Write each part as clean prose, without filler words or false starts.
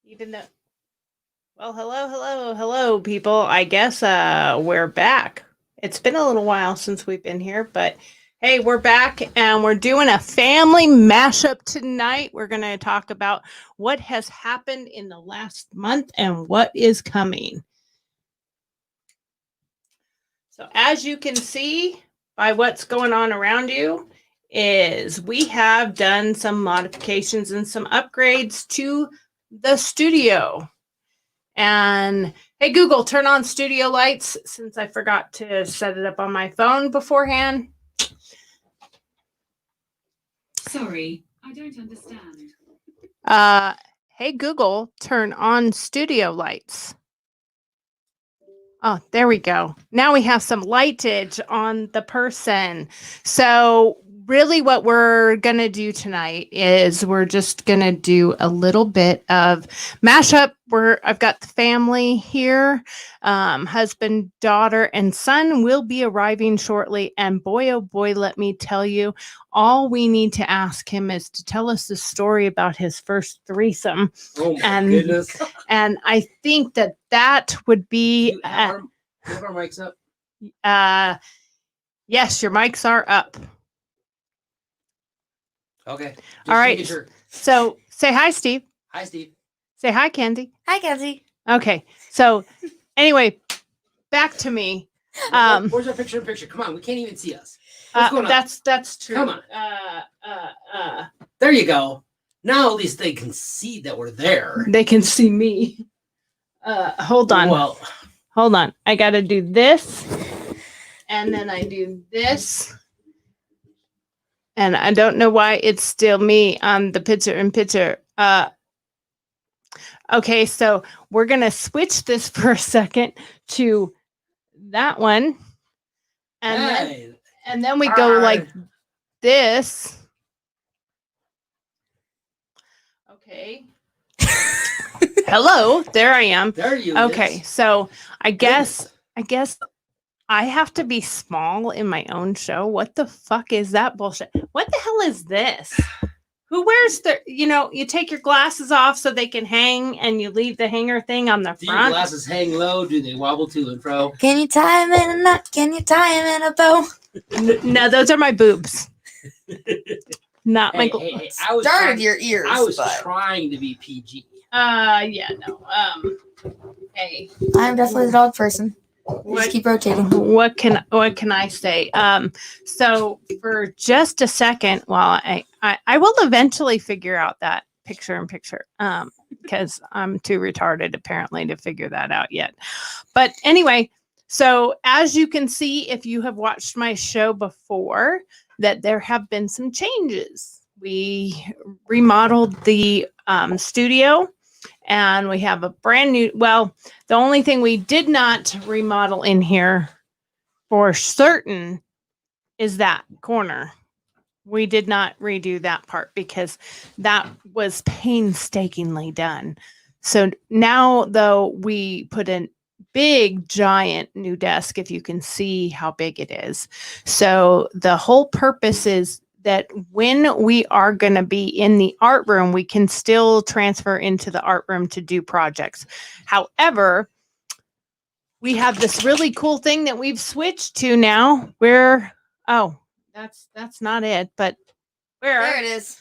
Even though, well, hello, people. I guess we're back. It's been a little while since we've been here, but hey, we're back and we're doing a family mashup tonight. We're going to talk about what has happened in the last month and what is coming. So, as you can see by what's going on around you, is we have done some modifications and some upgrades to the studio. And hey, Google, turn on studio lights since I forgot to set it up on my phone beforehand. Sorry, I don't understand. Hey, Google, turn on studio lights. Oh, there we go. Now we have some lightage on the person. So really what we're going to do tonight is we're just going to do a little bit of mashup where I've got the family here. Husband, daughter, and son will be arriving shortly. And boy, oh boy, let me tell you, all we need to ask him is to tell us the story about his first threesome. Oh my goodness. And I think that would be... Do you have our mics up? Yes, your mics are up. Okay. All right. Sure. So say hi, Steve. Hi, Steve. Say hi, Kenzie. Hi, Kenzie. Okay. So anyway, back to me. Where's our picture? Come on, we can't even see us. What's going on? That's true. Come on. There you go. Now at least they can see that we're there. They can see me. Hold on. Well, hold on. I got to do this. And then I do this. And I don't know why it's still me on the picture. Okay, so we're going to switch this for a second to that one. And then we go like this. Okay. Hello, there I am. There you Okay, so I guess I have to be small in my own show. What the fuck is that bullshit? What the hell is this? Who wears you take your glasses off so they can hang and you leave the hanger thing on the Do your front? glasses hang low? Do they wobble to and fro? Can you tie him in a knot? Can you tie him in a bow? No, those are my boobs. Not my Hey, I was Started your ears. I was but trying to be PG. Yeah, no. Hey. I'm definitely the dog person. Just keep rotating. What can I say? So for just a second, while I will eventually figure out that picture in picture, because I'm too retarded apparently to figure that out yet. But anyway, so as you can see, if you have watched my show before, that there have been some changes. We remodeled the studio. And we have a brand new, well, the only thing we did not remodel in here for certain is that corner. We did not redo that part because that was painstakingly done. So now, though, we put in big, giant new desk, if you can see how big it is. So the whole purpose is that when we are going to be in the art room, we can still transfer into the art room to do projects. However, we have this really cool thing that we've switched to now where, oh, that's not it, but where? There it is.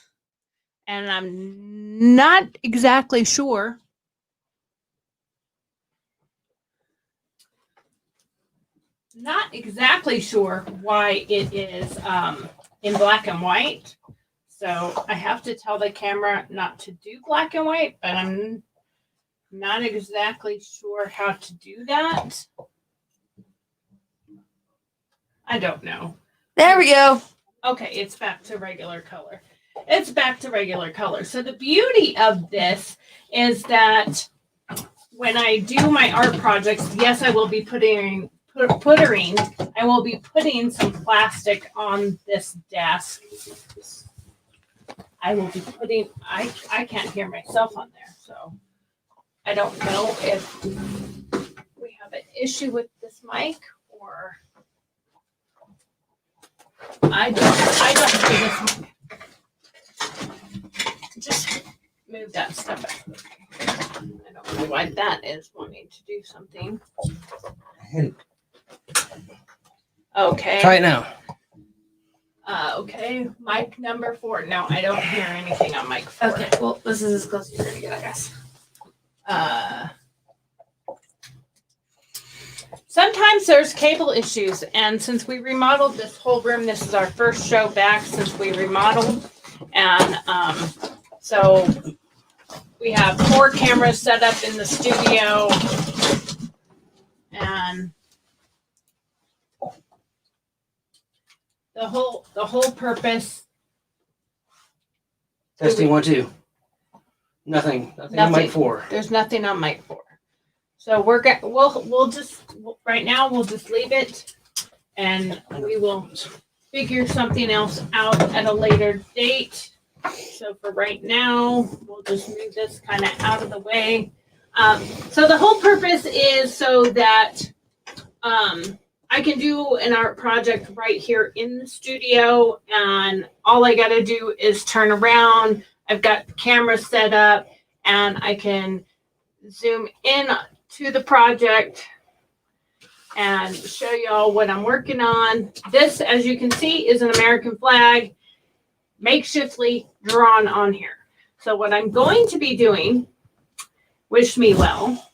And I'm not exactly sure. Not exactly sure why it is in black and white. So I have to tell the camera not to do black and white, but I'm not exactly sure how to do that. I don't know. There we go. Okay, it's back to regular color. It's back to regular color. So the beauty of this is that when I do my art projects, yes, I will be putting some plastic on this desk. I will be putting, I can't hear myself on there, so I don't know if we have an issue with this mic or I don't hear this mic. Just move that stuff out. I don't know why that is wanting to do something. Okay. Try it now. Okay. Mic number 4. No, I don't hear anything on mic 4. Okay, well, this is as close as you're gonna get, I guess. Sometimes there's cable issues, and since we remodeled this whole room, this is our first show back since we remodeled, and so we have 4 cameras set up in the studio, and the whole purpose. Testing 1, 2. Nothing on Nothing. mic 4. There's nothing on mic 4. So we'll just right now we'll just leave it, and we will figure something else out at a later date. So for right now, we'll just move this kind of out of the way. So the whole purpose is so that I can do an art project right here in the studio, and all I got to do is turn around. I've got the camera set up, and I can zoom in to the project and show y'all what I'm working on. This, as you can see, is an American flag makeshiftly drawn on here. So what I'm going to be doing, wish me well,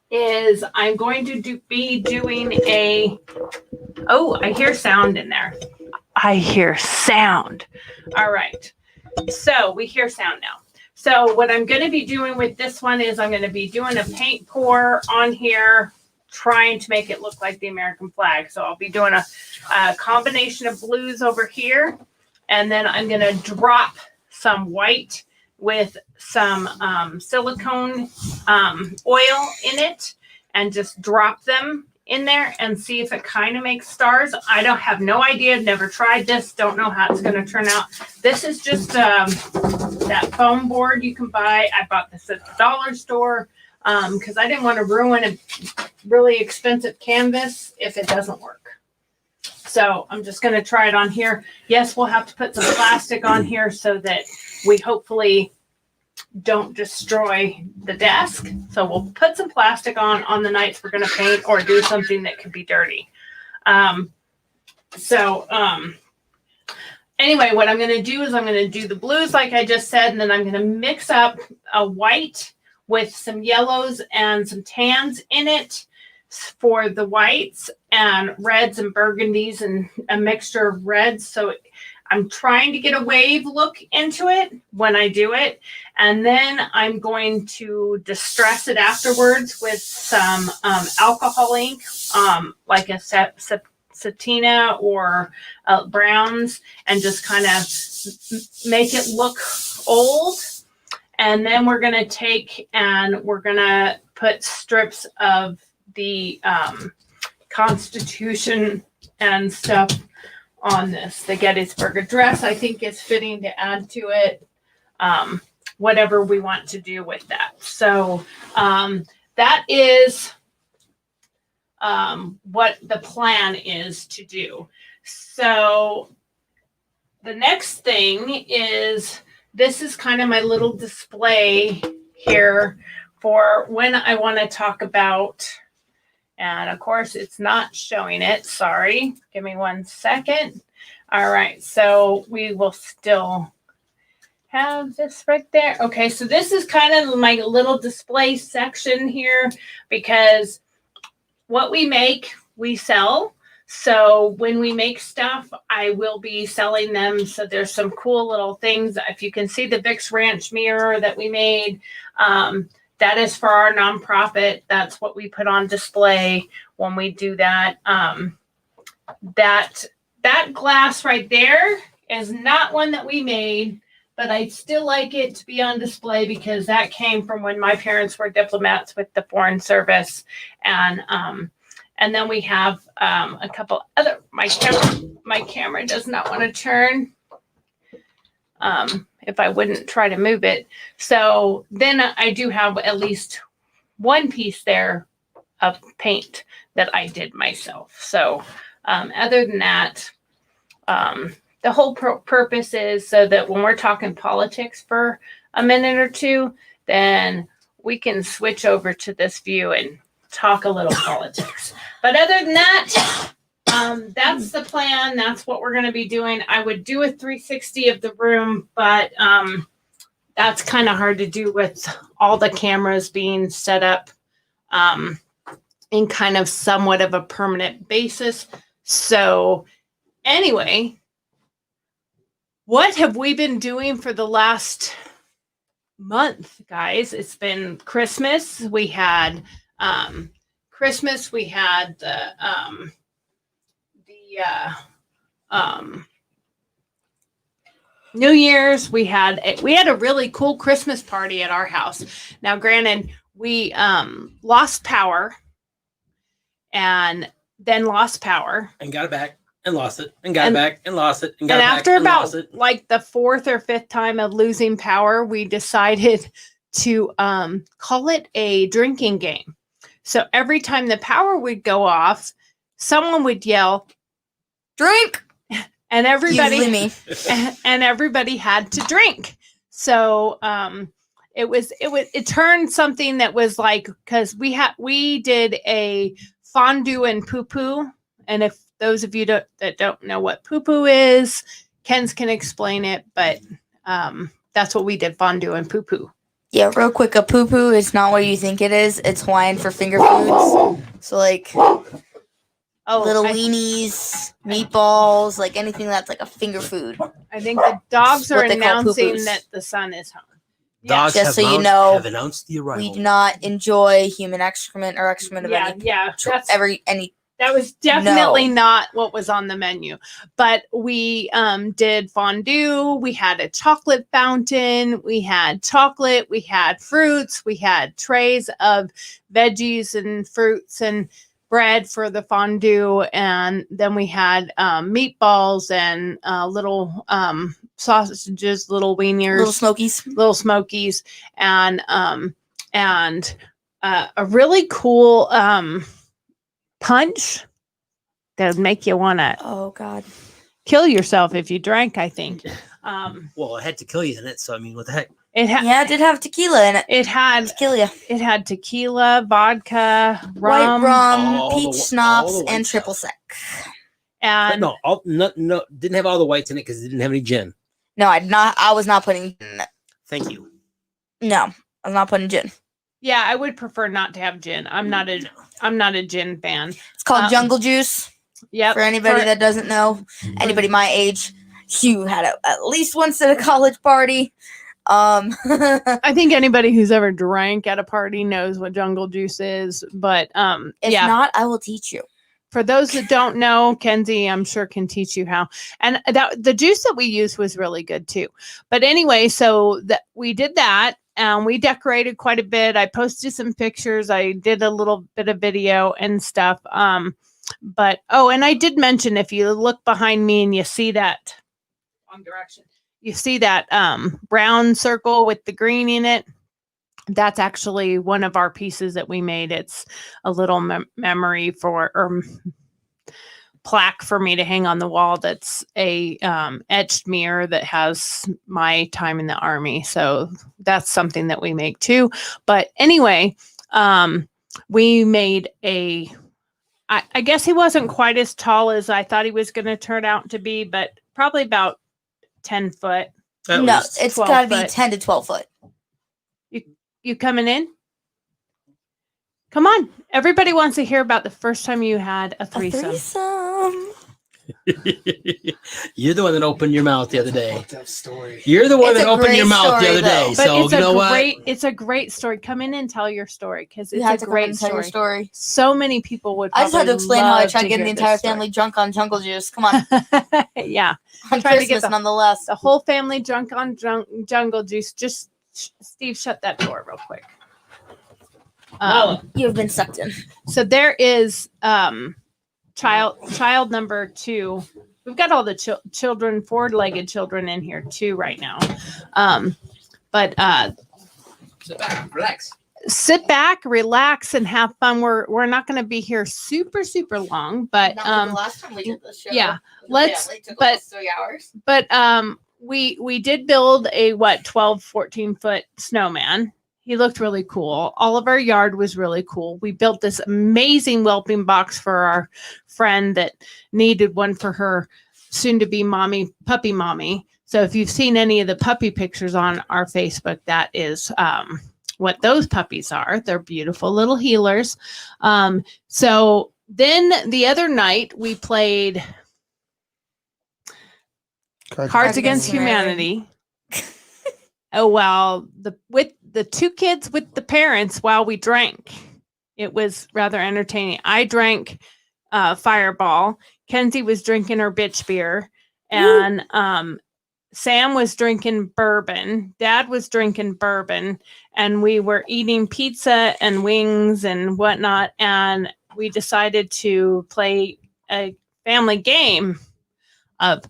is I'm going to be doing a, oh, I hear sound in there. I hear sound. All right. So we hear sound now. So what I'm going to be doing with this one is I'm going to be doing a paint pour on here, trying to make it look like the American flag. So I'll be doing a combination of blues over here, and then I'm going to drop some white with some silicone oil in it, and just drop them in there and see if it kind of makes stars. I don't have no idea. Never tried this. Don't know how it's going to turn out. This is just that foam board you can buy. I bought this at the dollar store because I didn't want to ruin a really expensive canvas if it doesn't work. So I'm just going to try it on here. Yes, we'll have to put some plastic on here so that we hopefully don't destroy the desk. So we'll put some plastic on the nights we're going to paint or do something that could be dirty. Anyway, what I'm going to do is I'm going to do the blues like I just said, and then I'm going to mix up a white with some yellows and some tans in it for the whites, and reds and burgundies and a mixture of reds. So I'm trying to get a wave look into it when I do it. And then I'm going to distress it afterwards with some alcohol ink, like a satina or browns, and just kind of make it look old. And then we're going to take and we're going to put strips of the Constitution and stuff on this. The Gettysburg Address, I think, is fitting to add to it. Whatever we want to do with that. So that is what the plan is to do. So the next thing is, this is kind of my little display here for when I want to talk about, and of course it's not showing it. Sorry. Give me 1 second. All right. So we will still have this right there. Okay. So this is kind of my little display section here, because what we make, we sell. So when we make stuff, I will be selling them. So there's some cool little things. If you can see the Vicks Ranch mirror that we made, that is for our nonprofit. That's what we put on display when we do that. That glass right there is not one that we made, but I still like it to be on display because that came from when my parents were diplomats with the Foreign Service. And then we have a couple other, my camera does not want to turn if I wouldn't try to move it. So then I do have at least one piece there of paint that I did myself. So other than that, the whole purpose is so that when we're talking politics for a minute or two, then we can switch over to this view and talk a little politics. But other than that, that's the plan. That's what we're going to be doing. I would do a 360 of the room, but that's kind of hard to do with all the cameras being set up in kind of somewhat of a permanent basis. So anyway, what have we been doing for the last month, guys? It's been Christmas. We had Christmas. We had the New Year's. We had a really cool Christmas party at our house. Now, granted, we lost power and then lost power And got it back and lost it and got it back and lost it and got and it back after and about lost it. like the fourth or fifth time of losing power, we decided to call it a drinking game. So every time the power would go off, someone would yell, Drink. and everybody Usually me. and everybody had to drink. So it turned something that was like, because we did a fondue and poo poo, and if those of you that don't know what poo poo is, Ken's can explain it, but that's what we did, fondue and poo poo. Yeah, real quick, a poo poo is not what you think it is. It's Hawaiian for finger foods. So like little weenies, meatballs, like anything that's like a finger food. I think the dogs are What they call announcing poo-poos. that the sun is home. Dogs Just have so you announced- know, have announced the arrival. We do not enjoy human excrement or excrement of Yeah, any yeah. any. That was definitely not what was on the menu. But we did fondue. We had a chocolate fountain. We had chocolate. We had fruits. We had trays of veggies and fruits and bread for the fondue. And then we had meatballs and little sausages, little wieners, Little smokies, smokies. and a really cool punch that would make you want to Oh God. kill yourself if you drank, I think. Well, it had to kill you in it, so I mean, what the heck? It had Yeah, it did have tequila in it. it had Tequila. it had tequila, vodka, White rum, rum, all the peach all schnapps, the white and stuff. triple sec. and No, didn't have all the whites in it because it didn't have any gin. No, I was not putting gin in it. Thank you. No, I was not putting gin. yeah, I would prefer not to have gin. I'm not a gin fan. It's called Um, Jungle Juice. Yep. For anybody that doesn't know, anybody my age, you had at least once at a college party. I think anybody who's ever drank at a party knows what jungle juice is, but If yeah. not, I will teach you. For those that don't know, Kenzie, I'm sure can teach you how. And that the juice that we used was really good too. But anyway, so that we did that and we decorated quite a bit. I posted some pictures. I did a little bit of video and stuff. But and I did mention, if you look behind me and you see that wrong direction, you see that brown circle with the green in it. That's actually one of our pieces that we made. It's a little memory for or plaque for me to hang on the wall. That's a etched mirror that has my time in the Army. So that's something that we make too. But anyway, we made I guess he wasn't quite as tall as I thought he was going to turn out to be, but probably about 10 foot. At No, least. it's 12 got to be foot. 10 to 12 foot. You coming in? Come on. Everybody wants to hear about the first time you had a A threesome. threesome. You're the one that opened your mouth the other day. That story. You're the one It's that a opened great your mouth the story, other day. But So it's you know a what? it's a great story. Come in and tell your story because You it's had a to come in great and tell your story. story. So many people would. I just had to probably explain how I love tried to getting the hear this entire story. family drunk on Jungle Juice. Come on. Yeah, On Try to get Christmas, the- nonetheless. the whole family drunk on jungle juice. Just Steve, shut that door real quick. You have been sucked in. So there is child number 2. We've got all the children, 4-legged children in here too right now. But Sit back, relax. sit back, relax, and have fun. We're not going to be here super long, but Not like the last time we did this show. yeah, The let's- family took but- almost 3 hours. we did build a 12-14 foot snowman. he looked really cool. All of our yard was really cool. We built this amazing whelping box for our friend that needed one for her soon to be puppy mommy. So if you've seen any of the puppy pictures on our Facebook, that is what those puppies are. They're beautiful little healers. So then the other night we played Cards Against Humanity. Oh, well, with the two kids with the parents while we drank. It was rather entertaining. I drank Fireball. Kenzie was drinking her bitch beer. And Sam was drinking bourbon. Dad was drinking bourbon. And we were eating pizza and wings and whatnot. And we decided to play a family game of,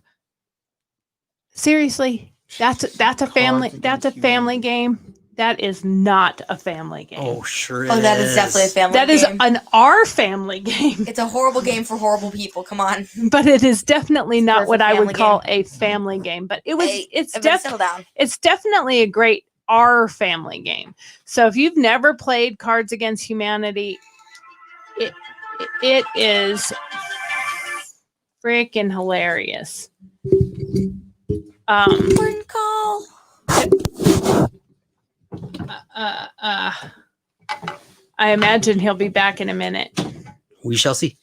seriously, that's a family game. That is not a family game. Oh, sure. Oh, that is definitely a family That game. is our family game. It's a horrible game for horrible people. Come on. But it is definitely not There's what a I would family call a family game. But Settle down. it's definitely a great our family game. So if you've never played Cards Against Humanity, it is freaking hilarious. Important call. I imagine he'll be back in a minute. We shall see.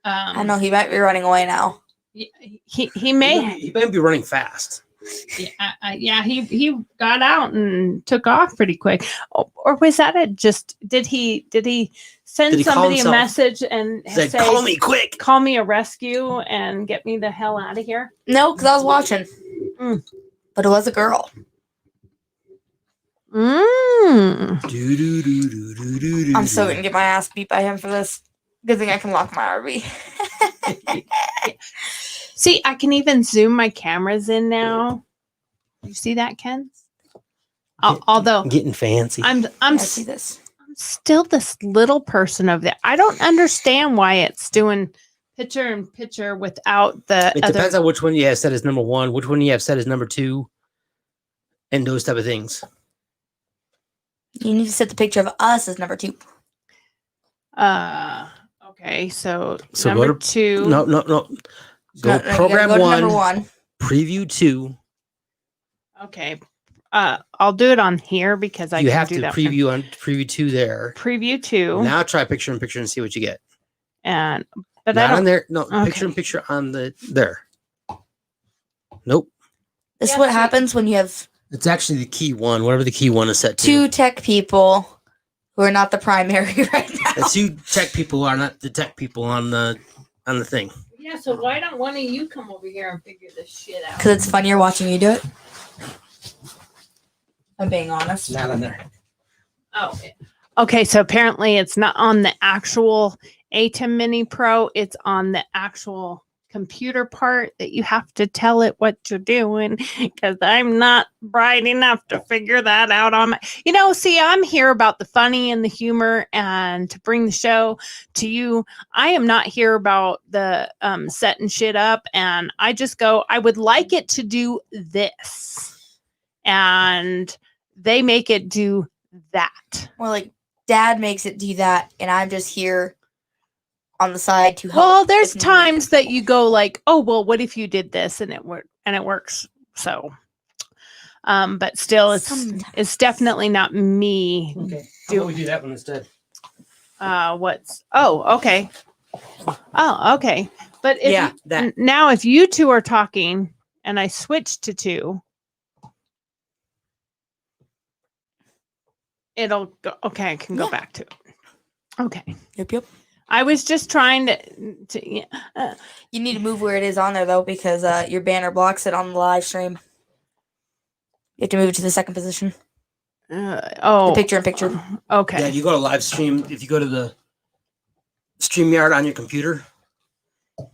I know he might be running away now. He may. He might be running fast. Yeah, he got out and took off pretty quick. Or was that it? Just did he send Did he call somebody a himself? message and Said, say, "Call me quick." call me a rescue and get me the hell out of here? No, because I was watching. Mm. But it was a girl. I'm still gonna get my ass beat by him for this. Good thing I can lock my RV. See, I can even zoom my cameras in now. You see that, Ken? Although Getting fancy. I'm I see this. still this little person over there. I don't understand why it's doing picture in picture without the It other. depends on which one you have set as number one, which one you have set as number two, and those type of things. You need to set the picture of us as number 2. Okay, so So number go to- 2. No. Go No, you gotta program go to one, number 1. preview 2. Okay. I'll do it on here because I You can have do to that. preview on preview 2 there. Preview 2 Now try picture in picture and see what you get. but I Not don't. on there. No, Okay. picture in picture on the there. Nope. This is Yeah, what so- happens when you have It's actually the key one, whatever the key one is set to. 2 tech people who are not the primary right now. The 2 tech people are not the tech people on the thing. Yeah, so why don't one of you come over here and figure this shit out? Because it's funnier watching you do it. I'm being honest. Not on there. Oh, okay. So apparently it's not on the actual ATEM Mini Pro. It's on the actual computer part that you have to tell it what you're doing, because I'm not bright enough to figure that out on my, see, I'm here about the funny and the humor and to bring the show to you. I am not here about the setting shit up, and I just go, I would like it to do this, and they make it do that. Or like Dad makes it do that, and I'm just here on the side to help. Well, there's if needed. times that you go like, oh, well, what if you did this and it works. So, but still, it's Sometimes. definitely not me. Okay. How about we do that one instead? Okay. Oh, okay. But if Yeah, that. now if you two are talking and I switch to 2, it'll go. Okay, I can go Yeah. back to it. Okay. Yep. I was just trying to You need to move where it is on there though, because your banner blocks it on the live stream. You have to move it to the second position. The picture in picture. Okay. Yeah, you go to live stream. If you go to the StreamYard on your computer,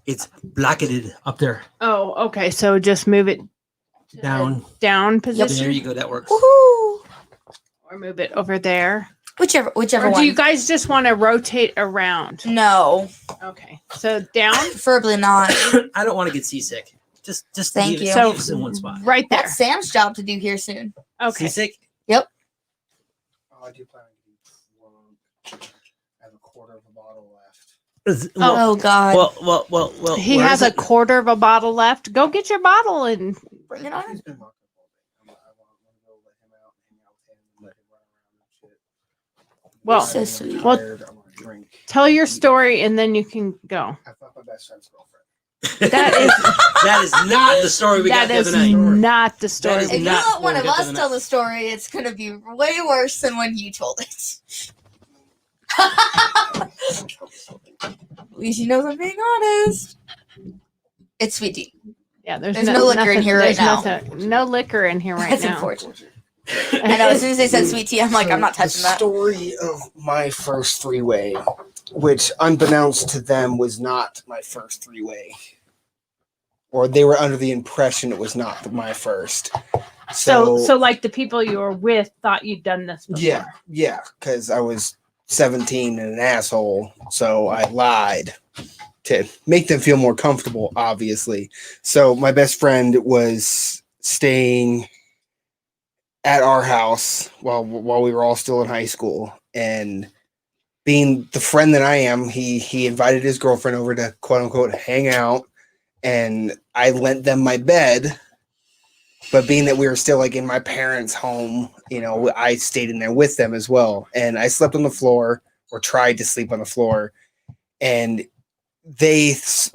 it's blacketed up there. Oh, okay. So just move it to the Down. down position, There you go. That works. Woohoo! or move it over there. Whichever Or do one. you guys just want to rotate around? No, Okay. So down, preferably not. I don't want to get seasick. Just Thank leave it, you. So- leave us in one spot. right there. That's Sam's job to do here soon. Okay. Seasick? Yep. Oh, I do plan on getting drunk. I have a quarter of a bottle left. Oh God. Well. He where has is a it? quarter of a bottle left. Go get your bottle and Bring it on. He's been locked up all day. I want to go let him out and hang out with him and let him run around and shit. Well, So I'm sweet. tired, I want to drink. tell your story and then you can go. I fucked my best friend's girlfriend. That is That is not the story we that got the is other night. not the story. is If you not let one what of we got us the tell night. the story, it's gonna be way worse than when you told it. At least you know I'm being honest. It's sweet tea. Yeah, There's no liquor in here right now. No liquor in here right That's now. unfortunate. I know. As soon as they said sweet tea, I'm like, I'm not touching the that. story of my first three-way, which unbeknownst to them was not my first three-way. Or they were under the impression it was not my first. So like the people you were with thought you'd done this before. Yeah, because I was 17 and an asshole, so I lied to make them feel more comfortable, obviously. So my best friend was staying at our house while we were all still in high school, and being the friend that I am, he invited his girlfriend over to quote unquote hang out, and I lent them my bed. But being that we were still like in my parents' home, you know, I stayed in there with them as well. And I slept on the floor, or tried to sleep on the floor. And they sought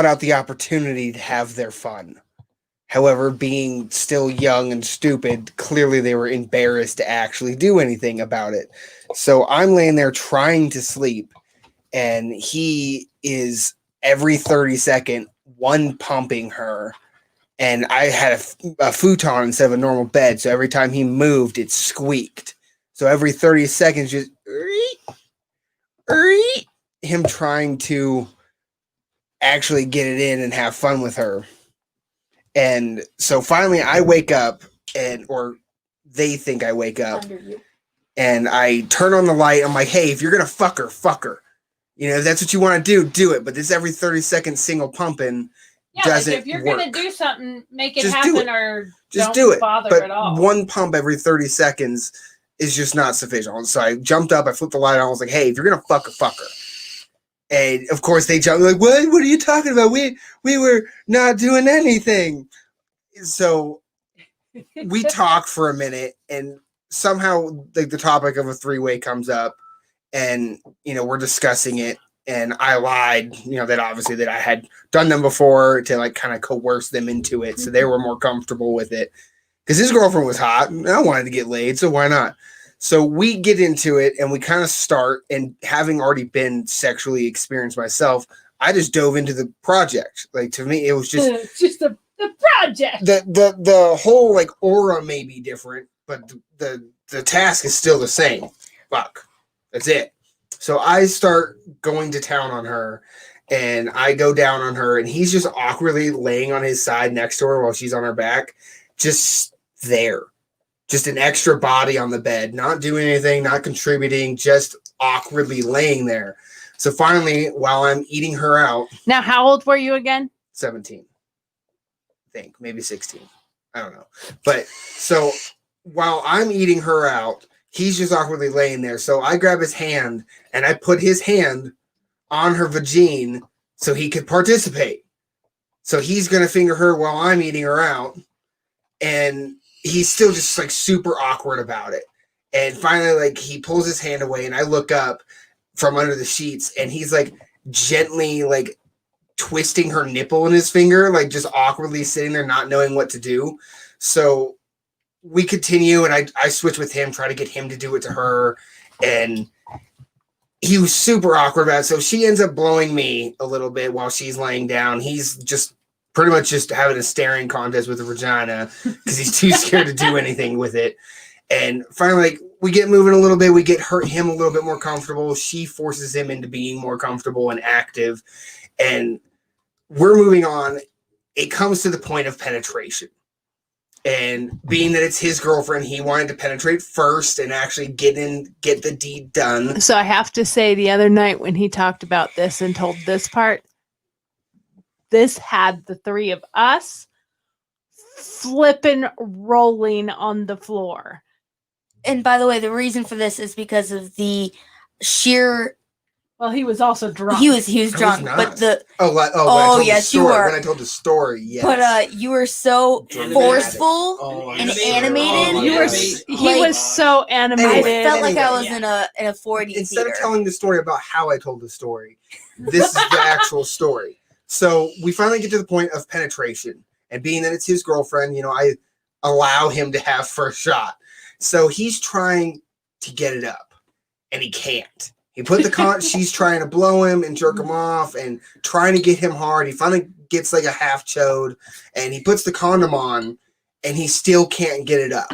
out the opportunity to have their fun. However, being still young and stupid, clearly they were embarrassed to actually do anything about it. So I'm laying there trying to sleep, and he is every 30-second one pumping her. And I had a futon instead of a normal bed, so every time he moved, it squeaked. So every 30 seconds, just him trying to actually get it in and have fun with her. And so finally, I wake up, or they think I wake up, and I turn on the light. I'm like, hey, if you're gonna fuck her, fuck her. You know, if that's what you want to do, do it. But this every 30-second single pumping. Yeah, doesn't like if you're work. gonna do something, make it Just do happen it. or Just don't do it. bother But at all. one pump every 30 seconds is just not sufficient. So I jumped up, I flipped the light on, I was like, hey, if you're gonna fuck her. And of course they jumped like, what are you talking about? We were not doing anything. So we talk for a minute, and somehow like the topic of a three-way comes up, and you know, we're discussing it. And I lied, you know, that obviously that I had done them before to like kind of coerce them into it. So they were more comfortable with it because his girlfriend was hot and I wanted to get laid. So why not? So we get into it and we kind of start, and having already been sexually experienced myself, I just dove into the project. Like to me, it was just the project. the whole like aura may be different, but the task is still the same. Fuck. That's it. So I start going to town on her, and I go down on her, and he's just awkwardly laying on his side next to her while she's on her back, just there. Just an extra body on the bed, not doing anything, not contributing, just awkwardly laying there. So finally, while I'm eating her out, Now, how old were you again? 17, I think, maybe 16. I don't know. But so while I'm eating her out, he's just awkwardly laying there. So I grab his hand and I put his hand on her vagine so he could participate. So he's going to finger her while I'm eating her out. And he's still just like super awkward about it. And finally, like he pulls his hand away, and I look up from under the sheets, and he's like gently like twisting her nipple in his finger, like just awkwardly sitting there not knowing what to do. So we continue, and I switch with him, try to get him to do it to her, and he was super awkward about it. So she ends up blowing me a little bit while she's laying down. He's just pretty much just having a staring contest with the vagina because he's too scared to do anything with it. And finally, like, we get moving a little bit. We get him a little bit more comfortable. She forces him into being more comfortable and active, and we're moving on. It comes to the point of penetration. And being that it's his girlfriend, he wanted to penetrate first and actually get the deed done. So I have to say, the other night when he talked about this and told this part, this had the three of us flipping, rolling on the floor. and by the way, the reason for this is because of the sheer. Well, he was also drunk. He was drunk, not. but the Oh, when I told yes, the you story, were. When I told the story, yes. but you were so Dramatic. forceful. Oh, and sure. animated. Oh, You were yes. he was so I animated. felt like I Anyway, was in a 4D Instead theater. of telling the story about how I told the story, this is the actual story. So we finally get to the point of penetration, and being that it's his girlfriend, I allow him to have first shot. So he's trying to get it up, and he can't. He put the she's trying to blow him and jerk him off and trying to get him hard. He finally gets like a half chode, and he puts the condom on, and he still can't get it up.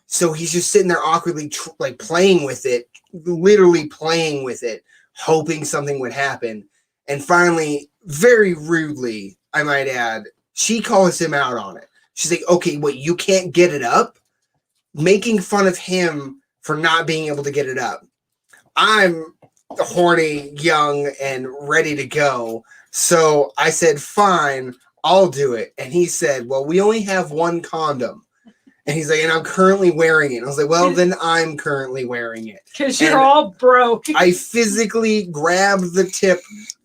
So he's just sitting there awkwardly, like playing with it, literally playing with it, hoping something would happen. And finally, very rudely, I might add, she calls him out on it. She's like, okay, what, you can't get it up? Making fun of him for not being able to get it up. I'm horny, young, and ready to go. So I said, fine, I'll do it. And he said, well, we only have one condom. And he's like, and I'm currently wearing it. I was like, well, then I'm currently wearing it. Because you're And all broke. I physically grabbed the tip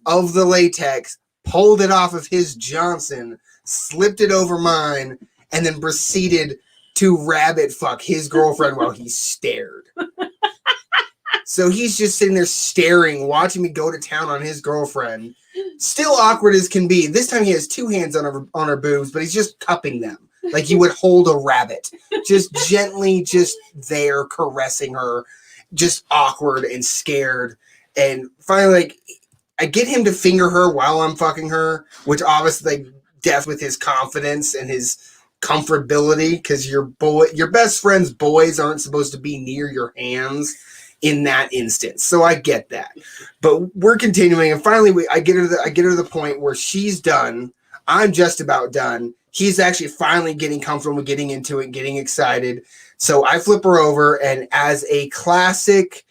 of the latex, pulled it off of his Johnson, slipped it over mine, and then proceeded to rabbit fuck his girlfriend while he stared. So he's just sitting there staring, watching me go to town on his girlfriend. Still awkward as can be. This time he has two hands on her boobs, but he's just cupping them like you would hold a rabbit. Just gently, just there caressing her, just awkward and scared. And finally, like, I get him to finger her while I'm fucking her, which obviously like death with his confidence and his comfortability, because your best friend's boys aren't supposed to be near your hands in that instance. So I get that. But we're continuing, and finally I get her to the point where she's done. I'm just about done. He's actually finally getting comfortable, getting into it, getting excited. So I flip her over, and as a classic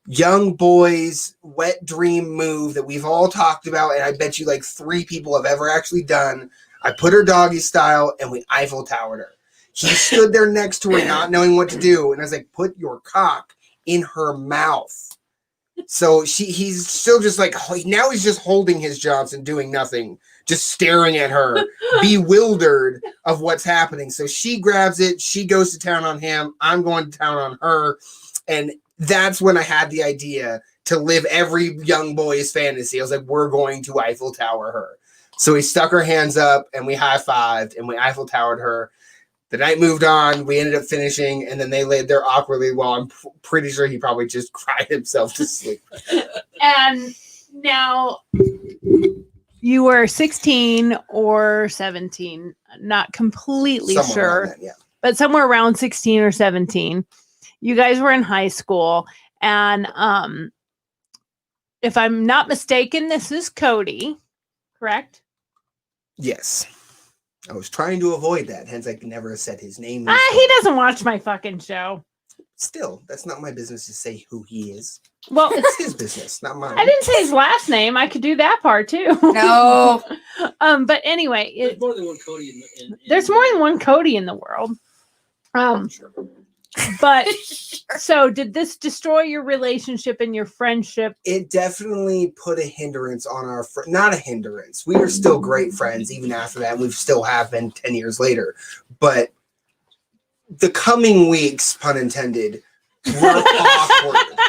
young boys wet dream move that we've all talked about, and I bet you like 3 people have ever actually done, I put her doggy style and we Eiffel Towered her. He stood there next to her not knowing what to do, and I was like, put your cock in her mouth. So he's still just like, now he's just holding his Johnson, doing nothing, just staring at her, bewildered of what's happening. So she grabs it, she goes to town on him, I'm going to town on her, and that's when I had the idea to live every young boy's fantasy. I was like, we're going to Eiffel Tower her. So we stuck our hands up and we high-fived and we Eiffel Towered her. The night moved on. We ended up finishing, and then they laid there awkwardly while I'm pretty sure he probably just cried himself to sleep. And now you were 16 or 17, not completely Somewhere sure, around that, yeah. but somewhere around 16 or 17. You guys were in high school, and if I'm not mistaken, this is Cody, correct? Yes. I was trying to avoid that, hence I never said his name. He doesn't watch my fucking show. Still, that's not my business to say who he is. Well, It's his business, not mine. I didn't say his last name. I could do that part too. No. But anyway, There's more than one Cody in there's more than one Cody in the world. But so did this destroy your relationship and your friendship? It definitely put a hindrance on our not a hindrance. We are still great friends even after that. We still have been 10 years later. But the coming weeks, pun intended, were awkward.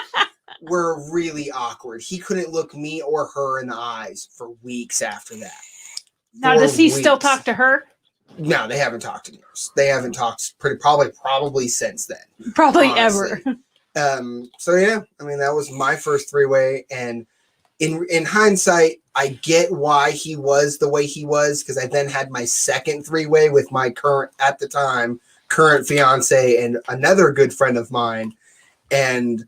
Were really awkward. He couldn't look me or her in the eyes for weeks after that. Now, does he still talk to her? No, they haven't talked in years. They haven't talked probably since then. Probably Honestly. ever. So yeah, I mean, that was my first 3-way, and in hindsight, I get why he was the way he was, because I then had my second 3-way with my current fiance and another good friend of mine, and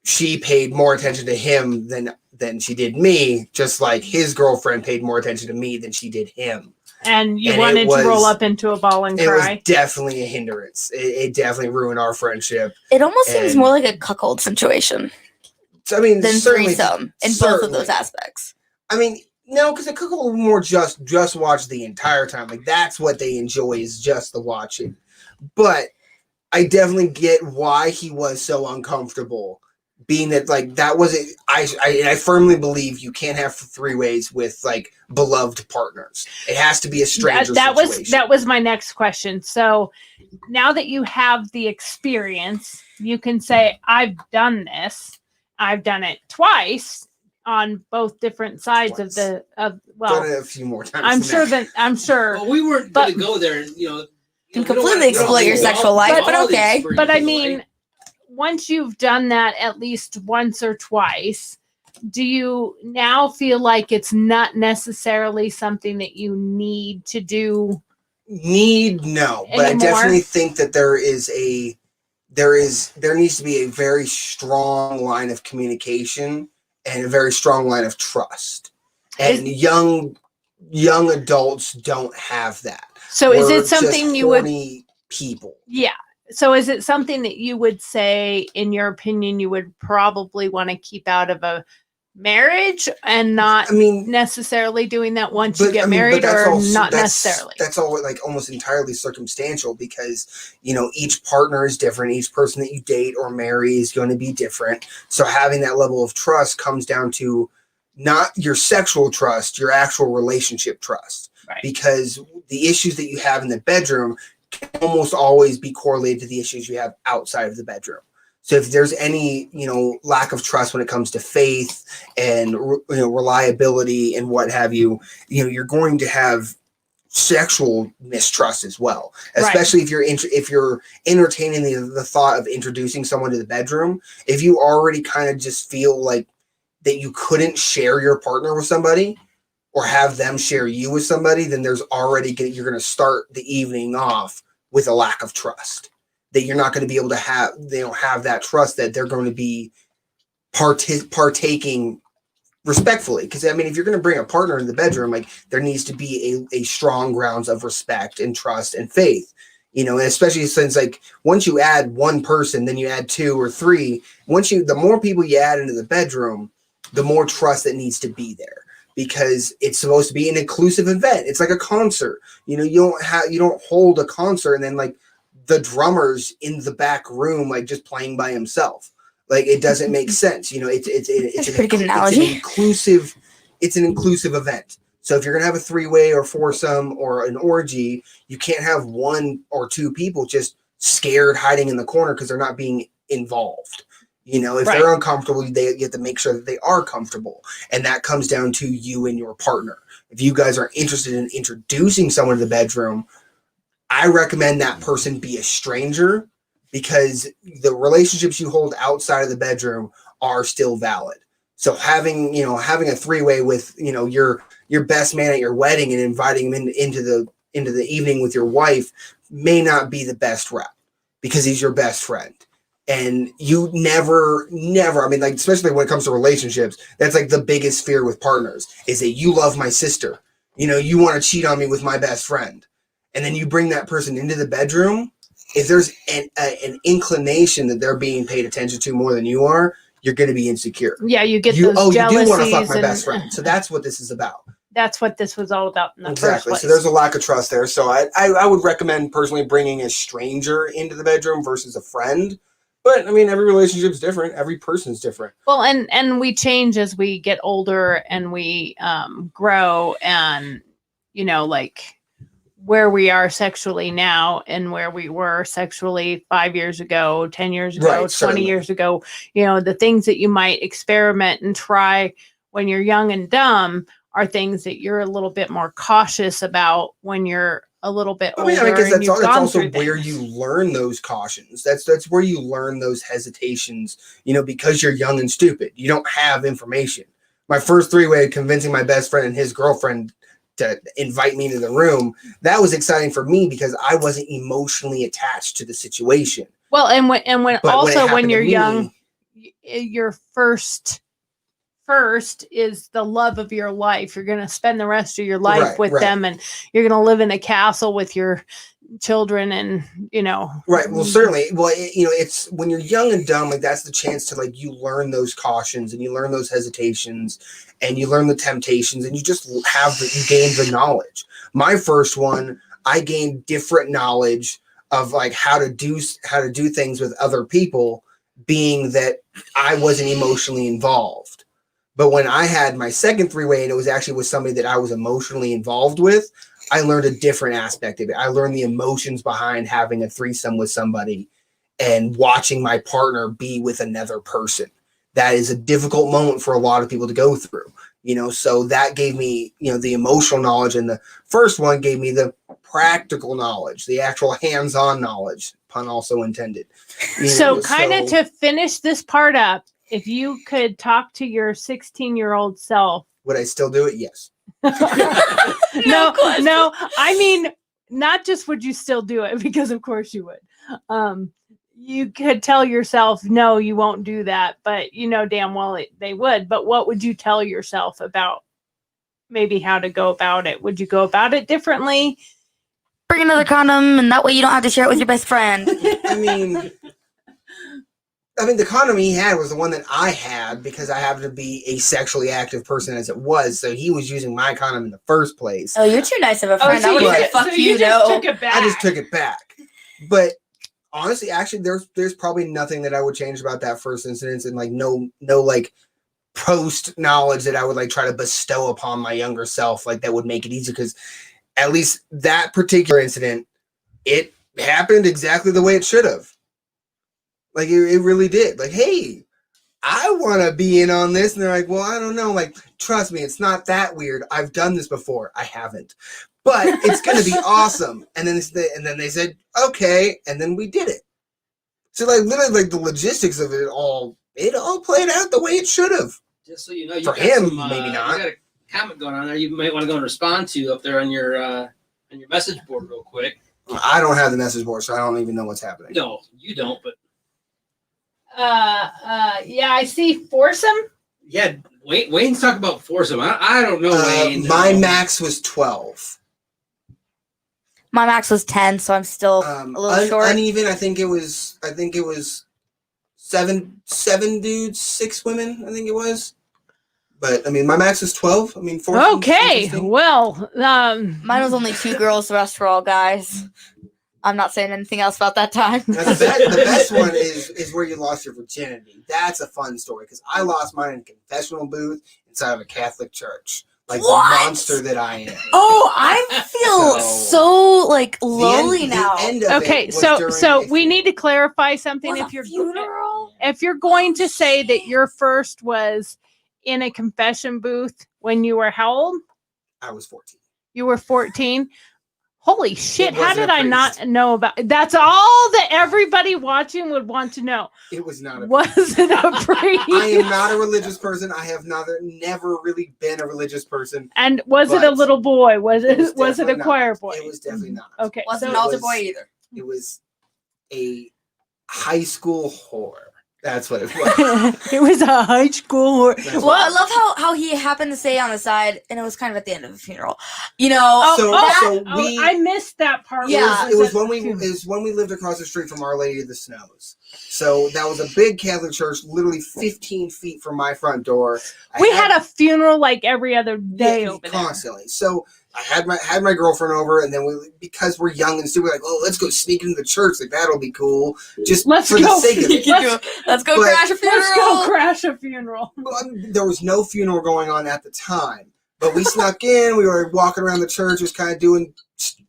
she paid more attention to him than she did me, just like his girlfriend paid more attention to me than she did him. And you And wanted it was- to roll up into a ball and It was cry. definitely a hindrance. It definitely ruined our friendship. It almost seems And- more like a cuckold situation So, I mean, than certainly, threesome in both of certainly. those aspects. I mean, no, because a couple will more just watch the entire time. Like, that's what they enjoy, is just the watching. But I definitely get why he was so uncomfortable. Being that like that wasn't I firmly believe you can't have three ways with like beloved partners. It has to be a stranger situation. That was my next question. So now that you have the experience, you can say, I've done this. I've done it twice on both different sides Twice. of Done well, it a few more times. I'm sure. Well, we weren't But- going to go there, and you know. Can completely exploit your sexual life, but okay. But I mean, once you've done that at least once or twice, do you now feel like it's not necessarily something that you need to do? No, but I Anymore? definitely think that there needs to be a very strong line of communication and a very strong line of trust. And young adults don't have that. So is We're it something just you would? horny people? Yeah. So is it something that you would say, in your opinion, you would probably want to keep out of a marriage and not I mean, necessarily doing that once you but, get I mean, married, but that's or also- not that's- necessarily? That's all like almost entirely circumstantial because each partner is different. Each person that you date or marry is going to be different. So having that level of trust comes down to not your sexual trust, your actual relationship trust. Right. Because the issues that you have in the bedroom can almost always be correlated to the issues you have outside of the bedroom. So if there's any, lack of trust when it comes to faith and reliability and what have you, you're going to have sexual mistrust as well. Right. Especially if you're entertaining the thought of introducing someone to the bedroom. If you already kind of just feel like that you couldn't share your partner with somebody or have them share you with somebody, then there's already you're going to start the evening off with a lack of trust. That you're not going to be able to have that trust that they're going to be partaking respectfully. Because I mean, if you're going to bring a partner in the bedroom, like there needs to be a strong grounds of respect and trust and faith. And especially since like once you add one person, then you add two or three. The more people you add into the bedroom, the more trust that needs to be there. Because it's supposed to be an inclusive event. It's like a concert. You don't hold a concert and then like the drummer's in the back room, like just playing by himself. Like it doesn't make sense. It's a pretty good analogy. It's an inclusive event. So if you're going to have a three-way or foursome or an orgy, you can't have one or two people just scared hiding in the corner because they're not being involved. If Right. they're uncomfortable, you have to make sure that they are comfortable. And that comes down to you and your partner. If you guys are interested in introducing someone to the bedroom, I recommend that person be a stranger because the relationships you hold outside of the bedroom are still valid. So having a three-way with, your best man at your wedding and inviting him into the evening with your wife may not be the best route because he's your best friend. And you never, I mean, like, especially when it comes to relationships, that's like the biggest fear with partners is that you love my sister. You want to cheat on me with my best friend. And then you bring that person into the bedroom. If there's an inclination that they're being paid attention to more than you are, you're going to be insecure. Yeah, you get You those do want to fuck jealousies my best and- friend. So that's what this is about. That's what this was all about in the first Exactly. place. So there's a lack of trust there. So I would recommend personally bringing a stranger into the bedroom versus a friend. But I mean, every relationship is different. Every person's different. Well, and we change as we get older and we grow, and like where we are sexually now and where we were sexually 5 years ago, 10 years ago, Right, 20 certainly. years ago, the things that you might experiment and try when you're young and dumb are things that you're a little bit more cautious about when you're a little bit I older. mean, I guess and that's you've gone also through where things. you learn those cautions. That's where you learn those hesitations, because you're young and stupid. You don't have information. My first three-way convincing my best friend and his girlfriend to invite me into the room, that was exciting for me because I wasn't emotionally attached to the situation. Well, and when But when it also when happened to you're me- young, your first is the love of your life. You're going to spend the rest of your life Right, with right. them, and you're going to live in a castle with your children, and Right. Well, certainly. Well, it's when you're young and dumb, like that's the chance to like you learn those cautions and you learn those hesitations and you learn the temptations and you just you gain the knowledge. My first one, I gained different knowledge of like how to do things with other people, being that I wasn't emotionally involved. But when I had my second three-way and it was actually with somebody that I was emotionally involved with, I learned a different aspect of it. I learned the emotions behind having a threesome with somebody and watching my partner be with another person. That is a difficult moment for a lot of people to go through, so that gave me, the emotional knowledge. And the first one gave me the practical knowledge, the actual hands-on knowledge, pun also intended. So kind of to finish this part up, if you could talk to your 16-year-old self. Would I still do it? Yes. No, I mean, not just would you still do it, because of course you would. You could tell yourself, no, you won't do that, but damn well they would. But what would you tell yourself about maybe how to go about it? Would you go about it differently? Bring another condom, and that way you don't have to share it with your best friend. I mean, the condom he had was the one that I had because I happened to be a sexually active person as it was. So he was using my condom in the first place. Oh, you're too nice of a friend. I would say fuck you, just though. took it back. I just took it back. But honestly, actually, there's probably nothing that I would change about that first incident, and like no like post knowledge that I would like try to bestow upon my younger self, like that would make it easier, because at least that particular incident, it happened exactly the way it should have. Like it really did. Like, hey, I want to be in on this, and they're like, well, I don't know. Like, trust me, it's not that weird. I've done this before. I haven't, but it's gonna be awesome. And then they said, okay, and then we did it. So like literally, like the logistics of it all played out the way it should have. Just so you know, for him, maybe not. You got a comment going on there. You might want to go and respond to up there on your message board real quick. I don't have the message board, so I don't even know what's happening. No, you don't. But yeah, I see foursome. yeah, Wayne's talking about foursome. I don't know, Wayne. My max was 12. My max was 10, so I'm still a little short. Uneven. I think it was 7 dudes, 6 women. I think it was. But I mean, my max was 12. I mean, 14. Okay, well, mine was only 2 girls. The rest were all guys. I'm not saying anything else about that time. Now, the best one is where you lost your virginity. That's a fun story because I lost mine in a confessional booth inside of a Catholic church. Like What? the monster that I am. Oh, I feel so like lonely now. okay, so we need to clarify something. Was If a you're funeral? if you're going to say that your first was in a confession booth when you were how old? I was 14. You were 14. Holy shit, how wasn't did a I not priest. know about that's all that everybody watching would want to know. It was not a Was it a priest? I am not a religious person. I have never really been a religious person. And was it a But little boy? Was it a definitely not. choir boy? It was definitely not. Okay. Wasn't so- an altar was- boy either. It was a high school whore. That's what it was. It was a high school. That's Well, what I love how he happened to say on the side, and it was kind of at the end of the funeral. You know, I missed that part. Yeah. It was when we lived across the street from Our Lady of the Snows. So that was a big Catholic church, literally 15 feet from my front door. We had a funeral like every other day over there. constantly. So I had my girlfriend over, and then because we're young and stupid, like, oh, let's go sneak into the church. Like that'll be cool. Just Let's for go. the sake of it. let's go But- crash a funeral. Let's go crash a funeral. There was no funeral going on at the time, but we snuck in. We were walking around the church, just kind of doing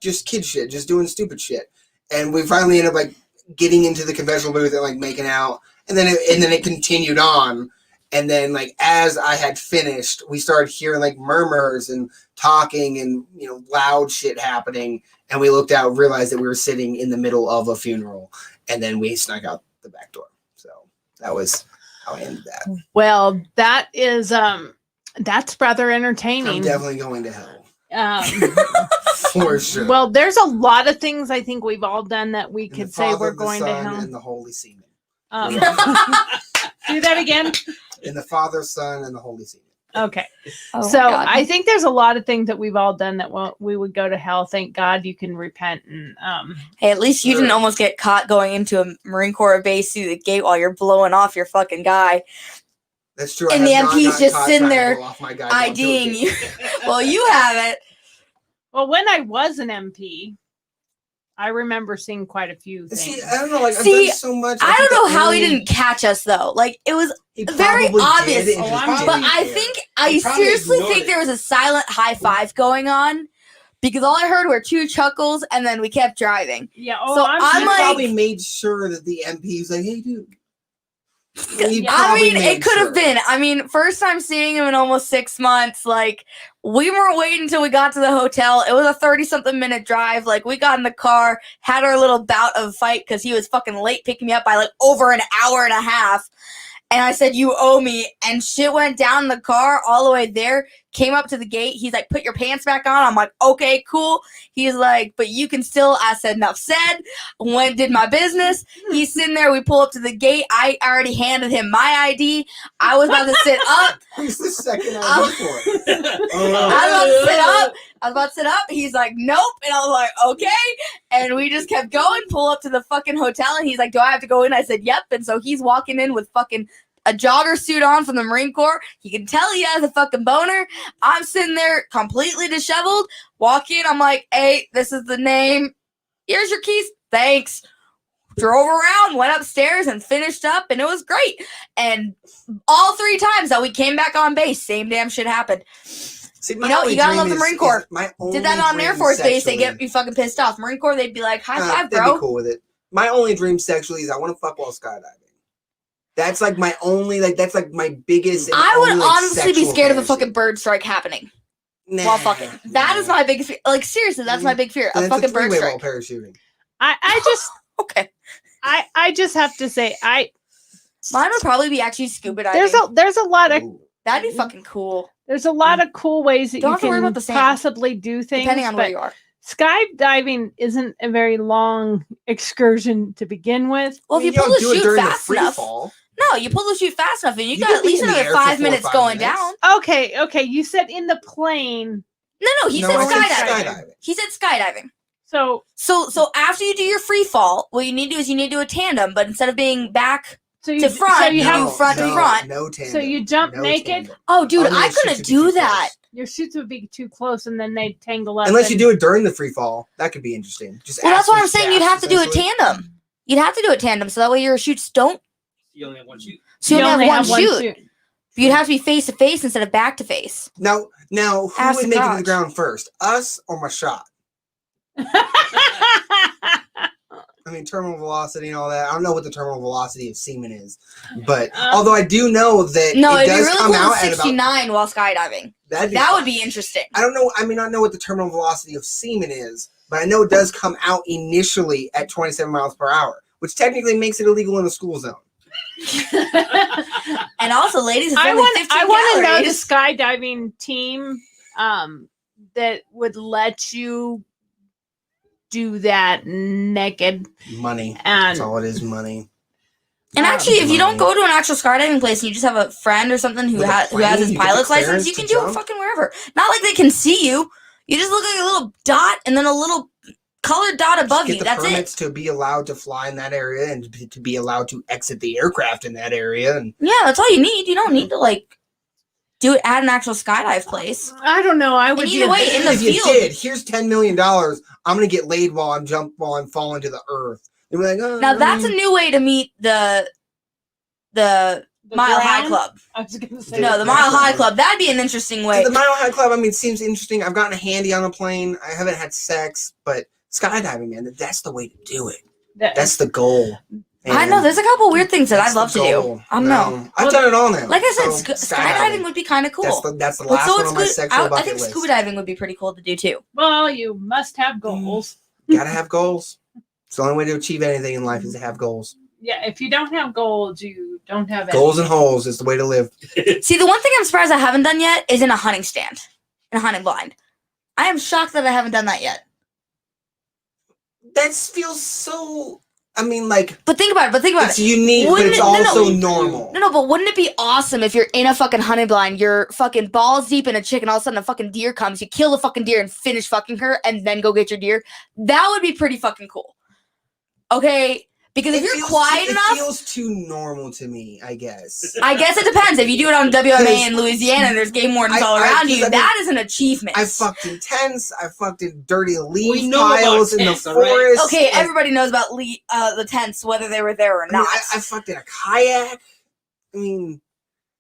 just kid shit, just doing stupid shit. And we finally ended up like getting into the confessional booth and like making out, and then it continued on. And then like as I had finished, we started hearing like murmurs and talking and loud shit happening. And we looked out, realized that we were sitting in the middle of a funeral, and then we snuck out the back door. So that was how I ended that. Well, that is that's rather entertaining. I'm definitely going to hell. For sure. Well, there's a lot of things I think we've all done that we In could the say Father, we're the going to Son, hell. and the Holy Semen. Do that again. In the Father, Son, and the Holy Semen. Okay. Oh, So God. I think there's a lot of things that we've all done that we would go to hell. Thank God you can repent and Hey, at least you Sure. didn't almost get caught going into a Marine Corps base through the gate while you're blowing off your fucking guy. That's true. And I the have not MP's gotten just caught sitting trying to there blow off my guy going to a IDing gate. you. Well, you haven't. well, when I was an MP, I remember seeing quite a few things. See, I don't know. Like, I've See, done so much. I think don't know the how he only- didn't catch us though. Like it was he very probably obvious. did, and Oh, just I'm- But didn't I care. think He I probably seriously ignored think it. there was a silent high five going on because all I heard were two chuckles and then we kept driving. Yeah. So I'm He like- probably made sure that the MP was like, "Hey, dude." He Yeah. I probably mean, made it could have sure. been. I mean, first time seeing him in almost 6 months. Like, we weren't waiting until we got to the hotel. It was a 30-something minute drive. Like, we got in the car, had our little bout of fight because he was fucking late picking me up by like over an hour and a half. And I said, "You owe me." And shit went down in the car all the way there. Came up to the gate. He's like, "Put your pants back on." I'm like, "Okay, cool." He's like, "But you can still." I said, "Enough said." Went, did my business. He's sitting there. We pull up to the gate. I already handed him my ID. I was about to sit up. Who's the second I'll- ID for it? I was about to sit up. I was about to sit up. He's like, "Nope." And I was like, "Okay." And we just kept going, pull up to the fucking hotel. And he's like, "Do I have to go in?" I said, "Yep." And so he's walking in with fucking a jogger suit on from the Marine Corps. He can tell he has a fucking boner. I'm sitting there completely disheveled. Walk in. I'm like, "Hey, this is the name. Here's your keys. Thanks." Drove around, went upstairs, and finished up, and it was great. And all 3 times that we came back on base, same damn shit happened. See, You know, only you gotta dream love the is- Marine Corps. is my Did that only on Air dream Force Base, they sexually- get you fucking pissed off. Marine Corps, they'd be like, "High five, they'd bro." be cool with it. My only dream sexually is I want to fuck while skydiving. That's like my only, like, that's like my biggest. and I would only, like, honestly be sexual scared of a fantasy. fucking bird strike happening Nah, while fucking. That is nah. my biggest fear. Like, seriously, that's my big fear. Then A it's fucking bird three-way while strike. parachuting. I just Okay. I just have to say Mine would probably be actually scuba diving. there's a lot of Ooh. That'd be fucking cool, there's a lot of cool ways that Don't you have to worry can about the sand, possibly do things. depending on where but you are. skydiving isn't a very long excursion to begin with. Well, I if mean, you pull don't the do it chute during fast free enough. fall. No, you pull the chute fast enough, and you You got could at be least in the another air for 5 4 or minutes 5 going minutes. down. Okay, you said in the plane. No, he No, said I said skydiving. He said skydiving. So So after you do your free fall, what you need to do is you need to do a tandem, but instead of being back. so you To front, so you you have do front to front. No tandem. So you jump no naked? tandem. Oh, dude, Only I the chutes couldn't would be too do that. close. your shoots would be too close and then they'd tangle up. Unless you and- do it during the free fall, that could be interesting. Just Well, that's what I'm ass saying. You'd shafts, have to do a essentially. tandem. You'd have to do a tandem, so that way your shoots don't. You only have one shoot. So you only have one shoot. shoot. You'd have to be face to face instead of back to face. Now, who Ass would to make it to the crotch. ground first, us or my shot? I mean, terminal velocity and all that. I don't know what the terminal velocity of semen is, but although I do know that No, it it'd be does really come cool out to at about 69 while skydiving. that'd be That fun. would be interesting. I don't know. I mean, I don't know what the terminal velocity of semen is, but I know it does come out initially at 27 miles per hour, which technically makes it illegal in the school zone. And also, ladies, it's I only want 15 to know the calories. skydiving team that would let you do that naked Money. and That's all it is. Money. And actually, if you don't Money. go to an actual skydiving place and you just have a friend or something who With a has plane, his you get the pilot's license, clearance you to can do it jump? fucking wherever. Not like they can see you. You just look like a little dot and then a little colored dot above Just get you. the That's permits it. to be allowed to fly in that area and to be allowed to exit the aircraft in that area. And Yeah, that's all you need. You don't need to like do it at an actual skydive place. I don't know. I would either be- way, in the if you field- did, here's $10 million. I'm gonna get laid while I'm falling to the earth. They'd be like, oh, Now that's a new way to meet the the Mile High ground? Club. I was gonna say No, the that's Mile what High it is. Club. That'd be an interesting way. The Mile High Club. I mean, seems interesting. I've gotten a handy on a plane. I haven't had sex, but skydiving, man, that's the way to do it. That's the goal. I And know there's a couple weird things that that's I'd love the to do. goal. I don't know. I've done it all now. Like I said, So, skydiving would be kind of cool. That's the But last so one it's on my good. sexual I bucket think list. scuba diving would be pretty cool to do too. Well, you must have goals. Gotta have goals. It's the only way to achieve anything in life is to have goals. Yeah, if you don't have goals, you don't have Goals and anything. holes is the way to live. See, the one thing I'm surprised I haven't done yet is in a hunting stand, in a hunting blind. I am shocked that I haven't done that yet. That feels so. I mean, like But think about it. it's unique, but Wouldn't it's it- no, no. also normal. No, but wouldn't it be awesome if you're in a fucking hunting blind, you're fucking balls deep in a chicken, all of a sudden a fucking deer comes, you kill the fucking deer and finish fucking her, and then go get your deer? That would be pretty fucking cool. Okay, Because if It you're feels quiet too, enough, it feels too normal to me, I guess. I guess it depends. If you do it on WMA Because in Louisiana, there's game wardens I- all I- around because you. I mean, That is an achievement. I fucked in tents. I fucked in dirty leaf know about piles in the tents, all right? forest. Okay, like, everybody knows about the tents, whether they were there or I mean, not. I fucked in a kayak. I mean,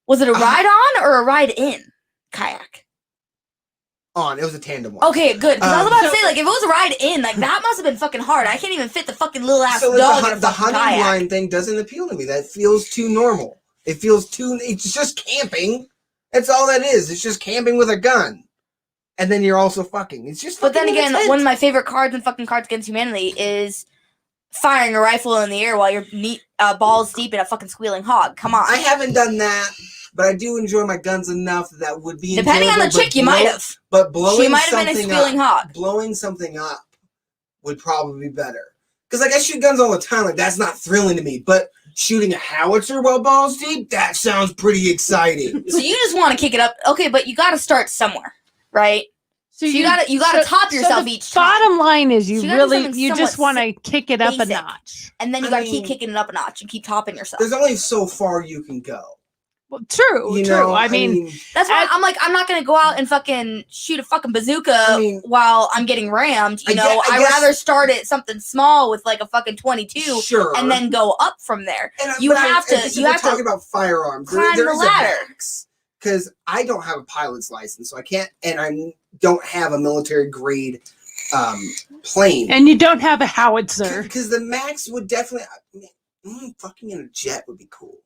Was it a ride on or a ride in kayak? it was a tandem one. Okay, good. 'Cause I was about to So- say, like, if it was a ride in, like, that must have been fucking hard. I can't even fit the fucking little ass So like, dog in a the fucking hunting kayak. line thing doesn't appeal to me. That feels too normal. It feels too. It's just camping. That's all that is. It's just camping with a gun, and then you're also fucking. It's just. But then fucking in a again, tent. one of my favorite cards in fucking Cards Against Humanity is firing a rifle in the air while you're balls deep in a fucking squealing hog. Come on. I haven't done that, but I do enjoy my guns enough that would be. Depending on the enjoyable, chick, you might have. But blowing She might have been a something squealing up, hog. blowing something up would probably be better. Because like I shoot guns all the time, like that's not thrilling to me. But shooting a howitzer while balls deep, that sounds pretty exciting. So you just want to kick it up. Okay, but you got to start somewhere, right? So you gotta top yourself the each time. Bottom line is So you you gotta do really something you just want somewhat to kick it up a basic. notch. And then you I got to keep mean, kicking it up a notch and keep topping yourself. There's only so far you can go. Well, true, You true. know, I mean, That's why I- I'm like, I'm not gonna go out and fucking shoot a fucking bazooka I mean, while I'm getting rammed. You I know, guess- I I'd guess- rather start at something small with like a fucking 22 sure. and then go up from there. And you but have to- if you we're have to talking about firearms. climb there the is ladder. a max. Because I don't have a pilot's license, so I can't, and I don't have a military grade plane. and you don't have a howitzer. Because the max would definitely, fucking in a jet would be cool.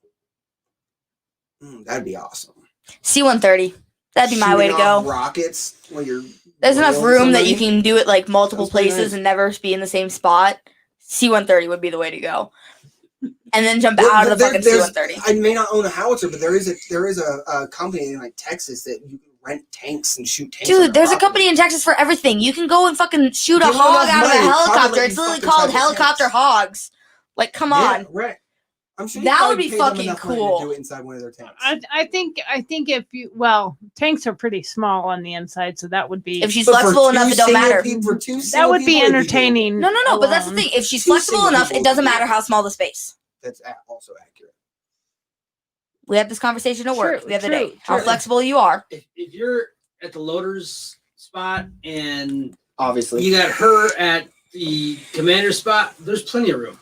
That'd be awesome. C-130. That'd be my way to Shooting off go. Rockets when you're. There's enough wheeling room that you somebody. can do it like multiple Sounds pretty places nice. and never be in the same spot. C-130 would be the way to go. And then jump Well, out of the fucking there's- C-130. I may not own a howitzer, but there is a company in like Texas that you can rent tanks and shoot tanks. on Dude, their there's a property. company in Texas for everything. You can go and fucking shoot a Give them hog enough out of a money, helicopter. probably It's literally fucking called type of helicopter tanks. hogs. Like, come Yeah, on. right. I'm sure That you would probably be pay them fucking enough money cool. to do it inside one of their tanks. I think if you tanks are pretty small on the inside, so that would be If she's But for flexible two enough, it don't single matter. for two that single would be people, it'd cool. entertaining. No, but that's the alone. thing. If she's Two flexible single enough, people it doesn't would be matter cool. how small the space. That's also accurate. We had this conversation at work True, the other true, day. How true. flexible you are. If you're at the loader's spot and Obviously, you got her at the commander spot, there's plenty of room.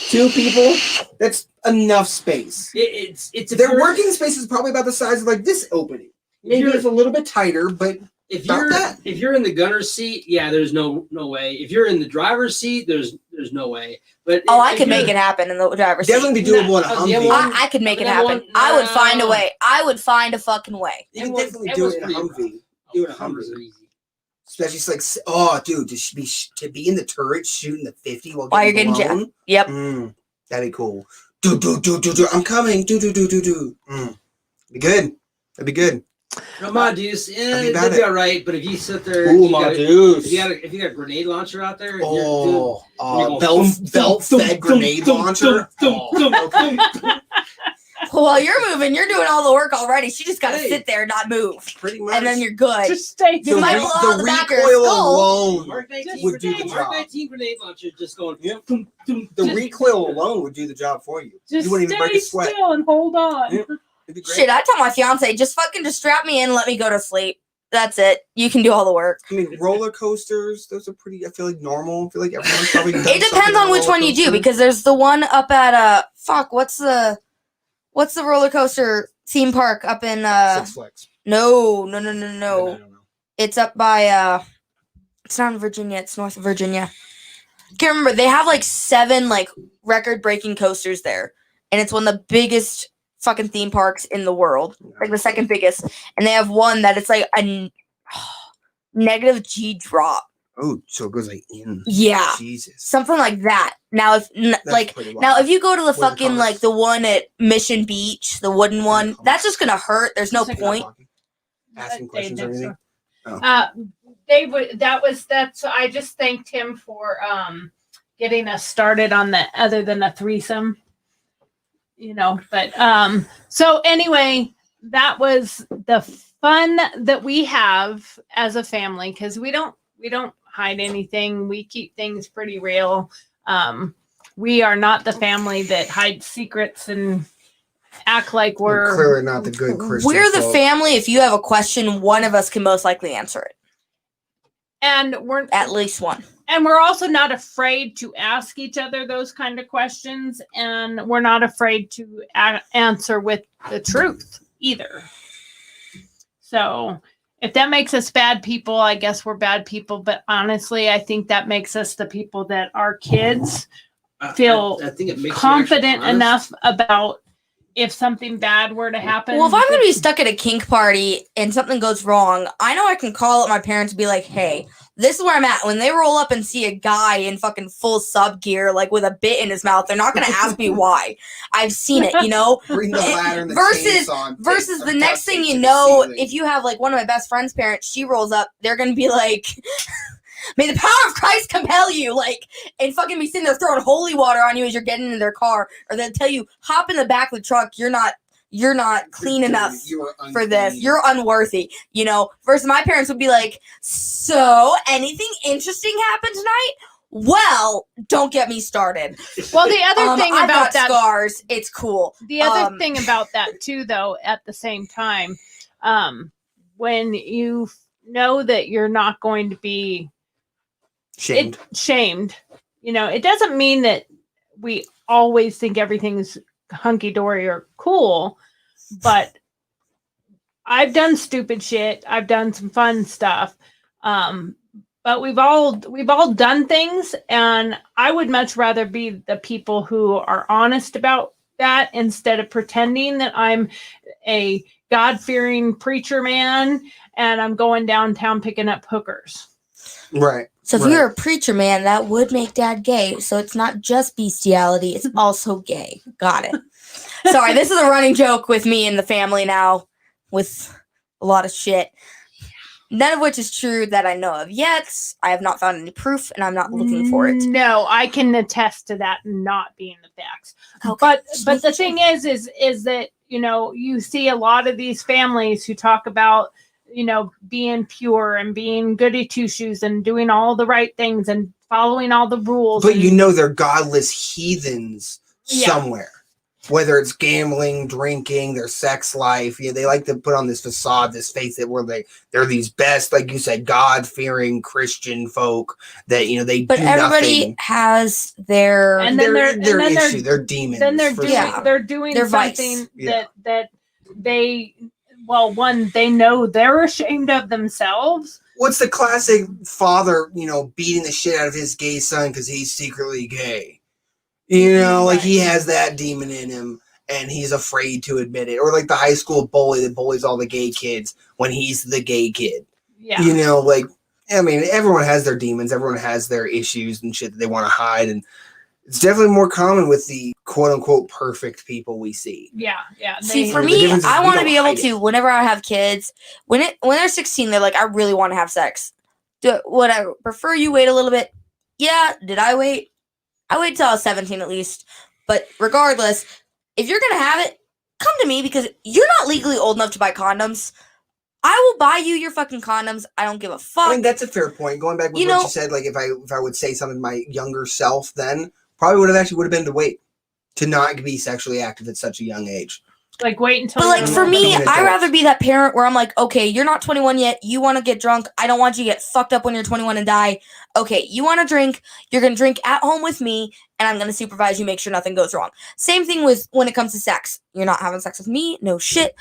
two people. That's enough space. It's if Their you're- working space is probably about the size of like this opening. Maybe you're- it's a little bit tighter, but If About you're that. if you're in the gunner's seat, yeah, there's no way. If you're in the driver's seat, there's no way. But Oh, I if could make you're- it happen in the driver's seat. definitely be doable in a Oh, yeah, Humvee. well, I could make it That happen. one- I would find a no. way. I would find a fucking way. You can That definitely was do it in a pretty Humvee. rough. Do it in a Hummers Humvee. are easy. Especially it's like, oh, dude, to be in the turret shooting the 50 while While you're getting getting blown. Yep. That'd be cool. Do. I'm coming. Do. Be good. That'd be good. No, my deuce, I'd be that'd about be it. all right. But if you sit there, Ooh, you my gotta- deuce. if you got a grenade launcher out there, Oh, you're belt-fed grenade launcher. Oh, okay. While you're moving, you're doing all the work already. She just got to Hey. sit there and not move. Pretty much. And then you're good. Just stay You the, might there. blow out the back of her recoil skull. alone. Mark 19 would do the Mark job. 19 grenade launcher just going. Yep. Dum, dum, The just- recoil alone would do the job for you. Just You wouldn't even break stay a sweat. still and hold on. Yeah. It'd be great. Shit, I tell my fiance, just strap me in and let me go to sleep. That's it. You can do all the work. I mean, roller coasters, those are pretty, I feel like, normal. I feel like everyone's probably done It something depends on a which roller one you do coaster. because there's the one up at what's the roller coaster theme park up in Six Flags. no. I don't know. It's up by it's not in Virginia, it's north of Virginia. Can't remember. They have like 7 like record breaking coasters there. And it's one of the biggest fucking theme parks in the world. Like the second biggest. And they have one that it's like a negative G drop. Oh, so it goes like in. Yeah. Jesus. Something like that. Now if That's like pretty wild. now if you go to the What are the fucking like comments? the one at Mission Beach, the wooden one, that's just gonna hurt. There's no Just point. Asking They questions did or anything. That's I just thanked him for getting us started on the other than a threesome. But so anyway, that was the fun that we have as a family because we don't hide anything. We keep things pretty real. we are not the family that hides secrets and act like We're we're clearly not the good Christian. We're the folk. family. If you have a question, one of us can most likely answer it. and we're At least one. and we're also not afraid to ask each other those kind of questions, and we're not afraid to answer with the truth either. So if that makes us bad people, I guess we're bad people, but honestly, I think that makes us the people that our kids feel I think it makes you confident actually honest. enough about if something bad were to happen. Well, if I'm going to be stuck at a kink party and something goes wrong, I know I can call up my parents and be like, hey, this is where I'm at. When they roll up and see a guy in fucking full sub gear, like with a bit in his mouth, they're not going to ask me why. I've seen it, you know? Bring the ladder and the Versus- chainsaw and Versus take the some next duct thing tape you to the know, ceiling. if you have like one of my best friend's parents, she rolls up, they're going to be like, may the power of Christ compel you, like, and fucking be sitting there throwing holy water on you as you're getting into their car, or they'll tell you, hop in the back of the truck, you're not clean enough You are for this. unclean. You're unworthy, you know. Versus my parents would be like, so anything interesting happened tonight? Well, don't get me started. Well, the other thing I've about got that scars. It's cool. The other Um, thing about that too, though, at the same time, when you know that you're not going to be Shamed. shamed, it doesn't mean that we always think everything's hunky dory or cool, but I've done stupid shit. I've done some fun stuff. But we've all done things, and I would much rather be the people who are honest about that instead of pretending that I'm a God-fearing preacher man and I'm going downtown picking up hookers. Right. So if Right. you're a preacher man, that would make dad gay. So it's not just bestiality, it's also gay. Got it. Sorry, this is a running joke with me and the family now with a lot of shit. None of which is true that I know of yet. I have not found any proof and I'm not looking for it. No, I can attest to that not being the facts. Okay. But the thing is that, you see a lot of these families who talk about, being pure and being goody two shoes and doing all the right things and following all the rules. But and- they're godless heathens Yeah. somewhere. Whether it's gambling, drinking, their sex life, they like to put on this facade, this face that they're these best, like you said, God-fearing Christian folk that they But do everybody nothing. has their And then their they're- and then issue, they're demons. then they're for doing Yeah. sure. they're doing Their vice. something Yeah. that they they know they're ashamed of themselves. What's the classic father, beating the shit out of his gay son because he's secretly gay? Like he has that demon in him and he's afraid to admit it. Or like the high school bully that bullies all the gay kids when he's the gay kid. Yeah. Everyone has their demons, everyone has their issues and shit that they want to hide. And it's definitely more common with the quote unquote perfect people we see. Yeah. See, They- for The me, difference is I we want to don't be able hide to, it. whenever I have kids, when they're 16, they're like, I really want to have sex. Would I prefer you wait a little bit? Yeah. Did I wait? I waited till I was 17 at least. But regardless, if you're going to have it, come to me because you're not legally old enough to buy condoms. I will buy you your fucking condoms. I don't give a fuck. That's a fair point. Going back with You what know- you said, like if I would say something to my younger self then, probably would have been to wait. To not be sexually active at such a young age. like wait until But like you're for me, Becoming an I'd adult. rather be that parent where I'm like, okay, you're not 21 yet. You want to get drunk. I don't want you to get fucked up when you're 21 and die. Okay, you want to drink. You're going to drink at home with me and I'm going to supervise you, make sure nothing goes wrong. Same thing with when it comes to sex. You're not having sex with me. No shit.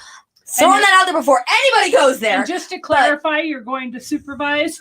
Throwing And- that out there before anybody goes there. And just to clarify, you're going to supervise.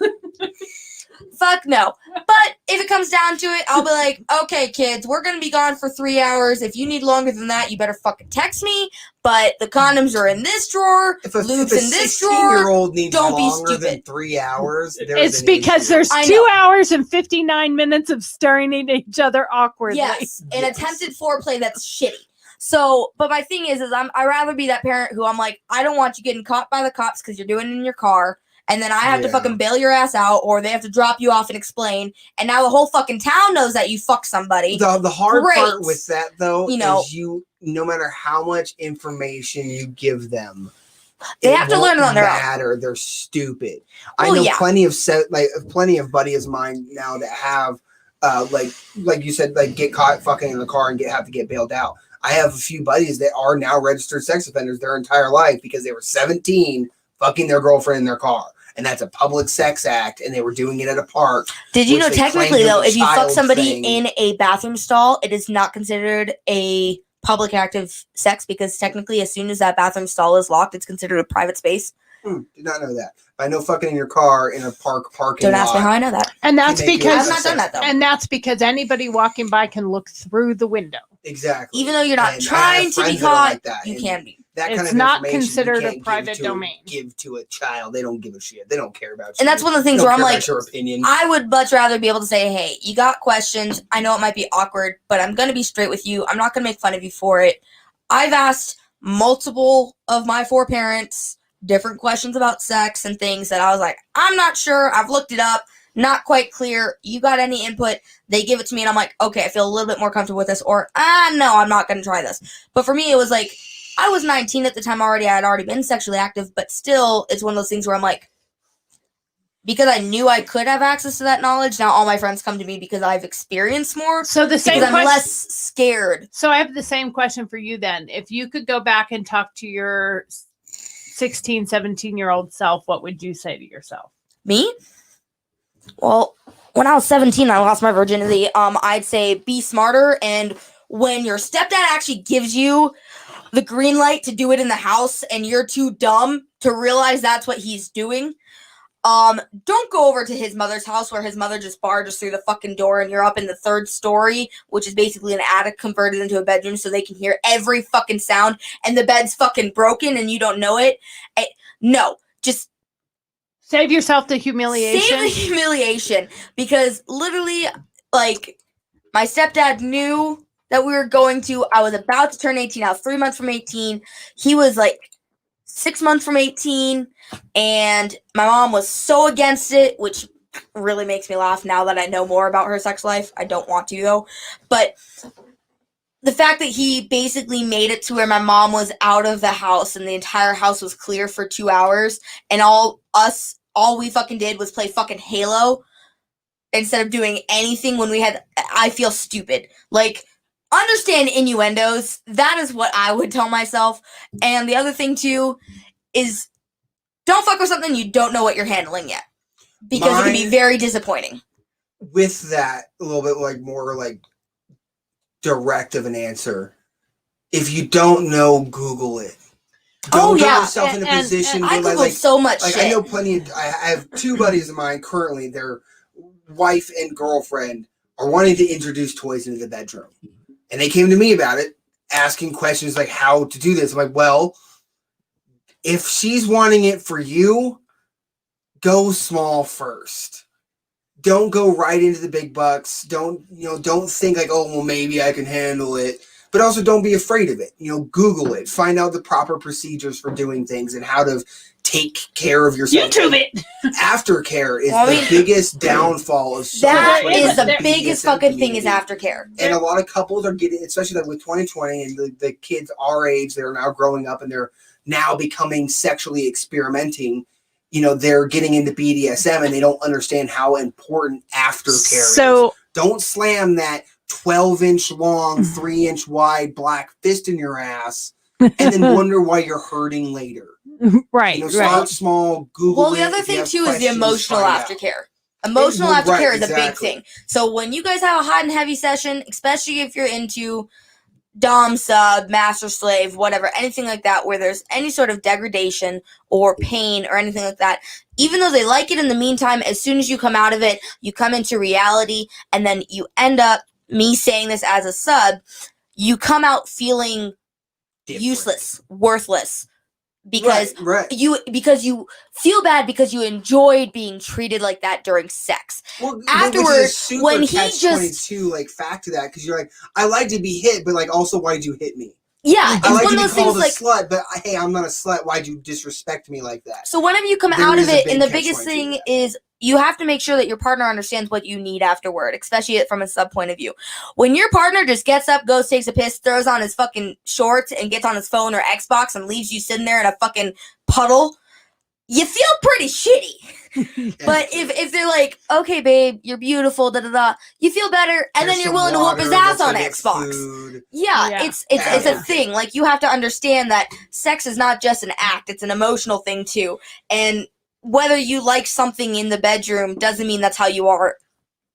Fuck no. But if it comes down to it, I'll be like, okay, kids, we're going to be gone for 3 hours. If you need longer than that, you better fucking text me. But the condoms are in this drawer. If a Lube's in this drawer. 16-year-old needs Don't be longer than stupid. 3 hours, It's because there's I 2 know. hours and 59 minutes of staring at each other awkwardly. Yes, an Yes. attempted foreplay that's shitty. So, but my thing is I rather be that parent who I'm like, I don't want you getting caught by the cops because you're doing it in your car, and then I have to Yeah. fucking bail your ass out, or they have to drop you off and explain, and now the whole fucking town knows that you fucked somebody. The hard Great. part with that though You know- is no matter how much information you give them, They it have to won't learn it on their own. matter. They're stupid. I Well, know yeah. plenty of buddies of mine now that have like you said, like get caught fucking in the car and have to get bailed out. I have a few buddies that are now registered sex offenders their entire life because they were 17 fucking their girlfriend in their car. And that's a public sex act, and they were doing it at a park. Did you which know they technically claimed though, was a if you fuck child somebody thing. in a bathroom stall, it is not considered a public act of sex because technically as soon as that bathroom stall is locked, it's considered a private space. Did not know that. But I know fucking in your car in a parking Don't lot. ask me how I know that. And that's make you because I've not done that though. and that's because anybody walking by can look through the window. Exactly. Even though you're not And I have trying to be friends that are caught, like that, you and can be. That It's kind of not information you considered a can't give private to domain. Give to a child. They don't give a shit. They don't care about you. And that's one of the things They where don't I'm care like, about your opinion. I would much rather be able to say, hey, you got questions. I know it might be awkward, but I'm going to be straight with you. I'm not going to make fun of you for it. I've asked multiple of my 4 parents different questions about sex and things that I was like, I'm not sure. I've looked it up. Not quite clear. You got any input? They give it to me and I'm like, okay, I feel a little bit more comfortable with this. Or, no, I'm not going to try this. But for me, it was like, I was 19 at the time already. I had already been sexually active, but still, it's one of those things where I'm like, because I knew I could have access to that knowledge, now all my friends come to me because I've experienced more. So the same Because I'm question. less scared. So I have the same question for you then. If you could go back and talk to your 16, 17-year-old self, what would you say to yourself? Me? Well, when I was 17, I lost my virginity. I'd say be smarter, and when your stepdad actually gives you the green light to do it in the house and you're too dumb to realize that's what he's doing, don't go over to his mother's house where his mother just barges through the fucking door and you're up in the 3rd story, which is basically an attic converted into a bedroom so they can hear every fucking sound and the bed's fucking broken and you don't know it. No, just Save yourself the humiliation. save the humiliation, because literally, like, my stepdad knew that we were going to. I was about to turn 18. I was 3 months from 18. He was like 6 months from 18, and my mom was so against it, which really makes me laugh now that I know more about her sex life. I don't want to though, but the fact that he basically made it to where my mom was out of the house and the entire house was clear for 2 hours, and all we fucking did was play fucking Halo instead of doing anything when we had, I feel stupid. Like, understand innuendos. That is what I would tell myself. And the other thing too is don't fuck with something you don't know what you're handling yet, because it can be Mine- very disappointing. With that, a little bit like more like direct of an answer. If you don't know, Google it. Oh, Don't yeah. put yourself in a And- position I where Googled like so much like shit. I know plenty of I have 2 buddies of mine currently, their wife and girlfriend are wanting to introduce toys into the bedroom. And they came to me about it, asking questions like how to do this. I'm like, well, if she's wanting it for you, go small first. Don't go right into the big bucks. Don't think like, oh, well, maybe I can handle it. But also don't be afraid of it. Google it. Find out the proper procedures for doing things and how to take care of yourself. YouTube it. Aftercare is Well, I the mean, biggest downfall of so That much is is the there- biggest BDSM fucking thing is community. aftercare. And a lot of couples are getting, especially like with 2020 and the kids our age, they're now growing up and they're now becoming sexually experimenting. They're getting into BDSM and they don't understand how important aftercare is. So Don't slam that 12-inch long, 3-inch wide black fist in your ass and then wonder why you're hurting later. right, Start right. small, Google Well, the it. other If you thing have too is the questions, emotional find out. aftercare. Emotional Right, aftercare is a big exactly. thing. So when you guys have a hot and heavy session, especially if you're into dom, sub, master, slave, whatever, anything like that, where there's any sort of degradation or pain or anything like that, even though they like it in the meantime, as soon as you come out of it, you come into reality, and then you end up, me saying this as a sub, you come out feeling Different. useless, worthless, because right. because you feel bad because you enjoyed being treated like that during sex. Well, which is a Afterwards, super when he catch-22 like fact to that, because you're like, I like to be hit, but like also why'd you hit me? Yeah, it's I like one to of be those things called a like, slut, but hey, I'm not a slut. Why'd you disrespect me like that? so whenever you come There out of is a it, big and the catch-22 biggest thing there. is you have to make sure that your partner understands what you need afterward, especially from a sub point of view. When your partner just gets up, goes, takes a piss, throws on his fucking shorts, and gets on his phone or Xbox and leaves you sitting there in a fucking puddle, you feel pretty shitty. But if they're like, okay, babe, you're beautiful, da da da, you feel better, and then you're willing to whoop his ass on Xbox. Yeah, Yeah. it's Yeah. a thing. Like, you have to understand that sex is not just an act; it's an emotional thing too. And whether you like something in the bedroom doesn't mean that's how you are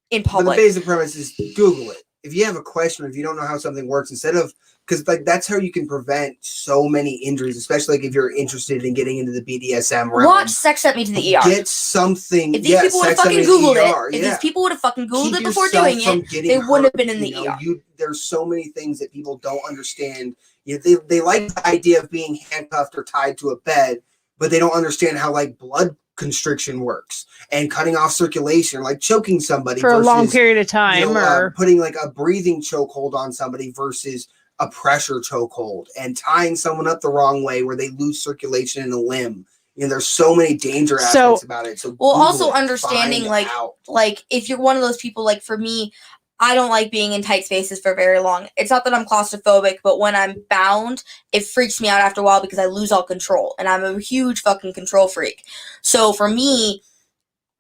in But the public. basic premise is Google it. If you have a question, if you don't know how something works, instead of because like that's how you can prevent so many injuries, especially like if you're interested in getting into the BDSM realm. Watch Sex Sent Me to the ER. Get something. If these people would have Sex fucking Ed in Googled ER, it, if yeah. these people would have fucking Googled Keep it before yourself doing from it, getting they wouldn't have hurt, been in the you know? ER. There's so many things that people don't understand. They like the idea of being handcuffed or tied to a bed, but they don't understand how like blood constriction works and cutting off circulation, like choking somebody For a long versus, period of time, you know, or putting like a breathing chokehold on somebody versus a pressure chokehold, and tying someone up the wrong way where they lose circulation in a limb. You know, there's so many danger So- aspects about it. So Well, Google also it, understanding, find like- out. Like, if you're one of those people, like for me, I don't like being in tight spaces for very long. It's not that I'm claustrophobic, but when I'm bound, it freaks me out after a while because I lose all control, and I'm a huge fucking control freak. So for me,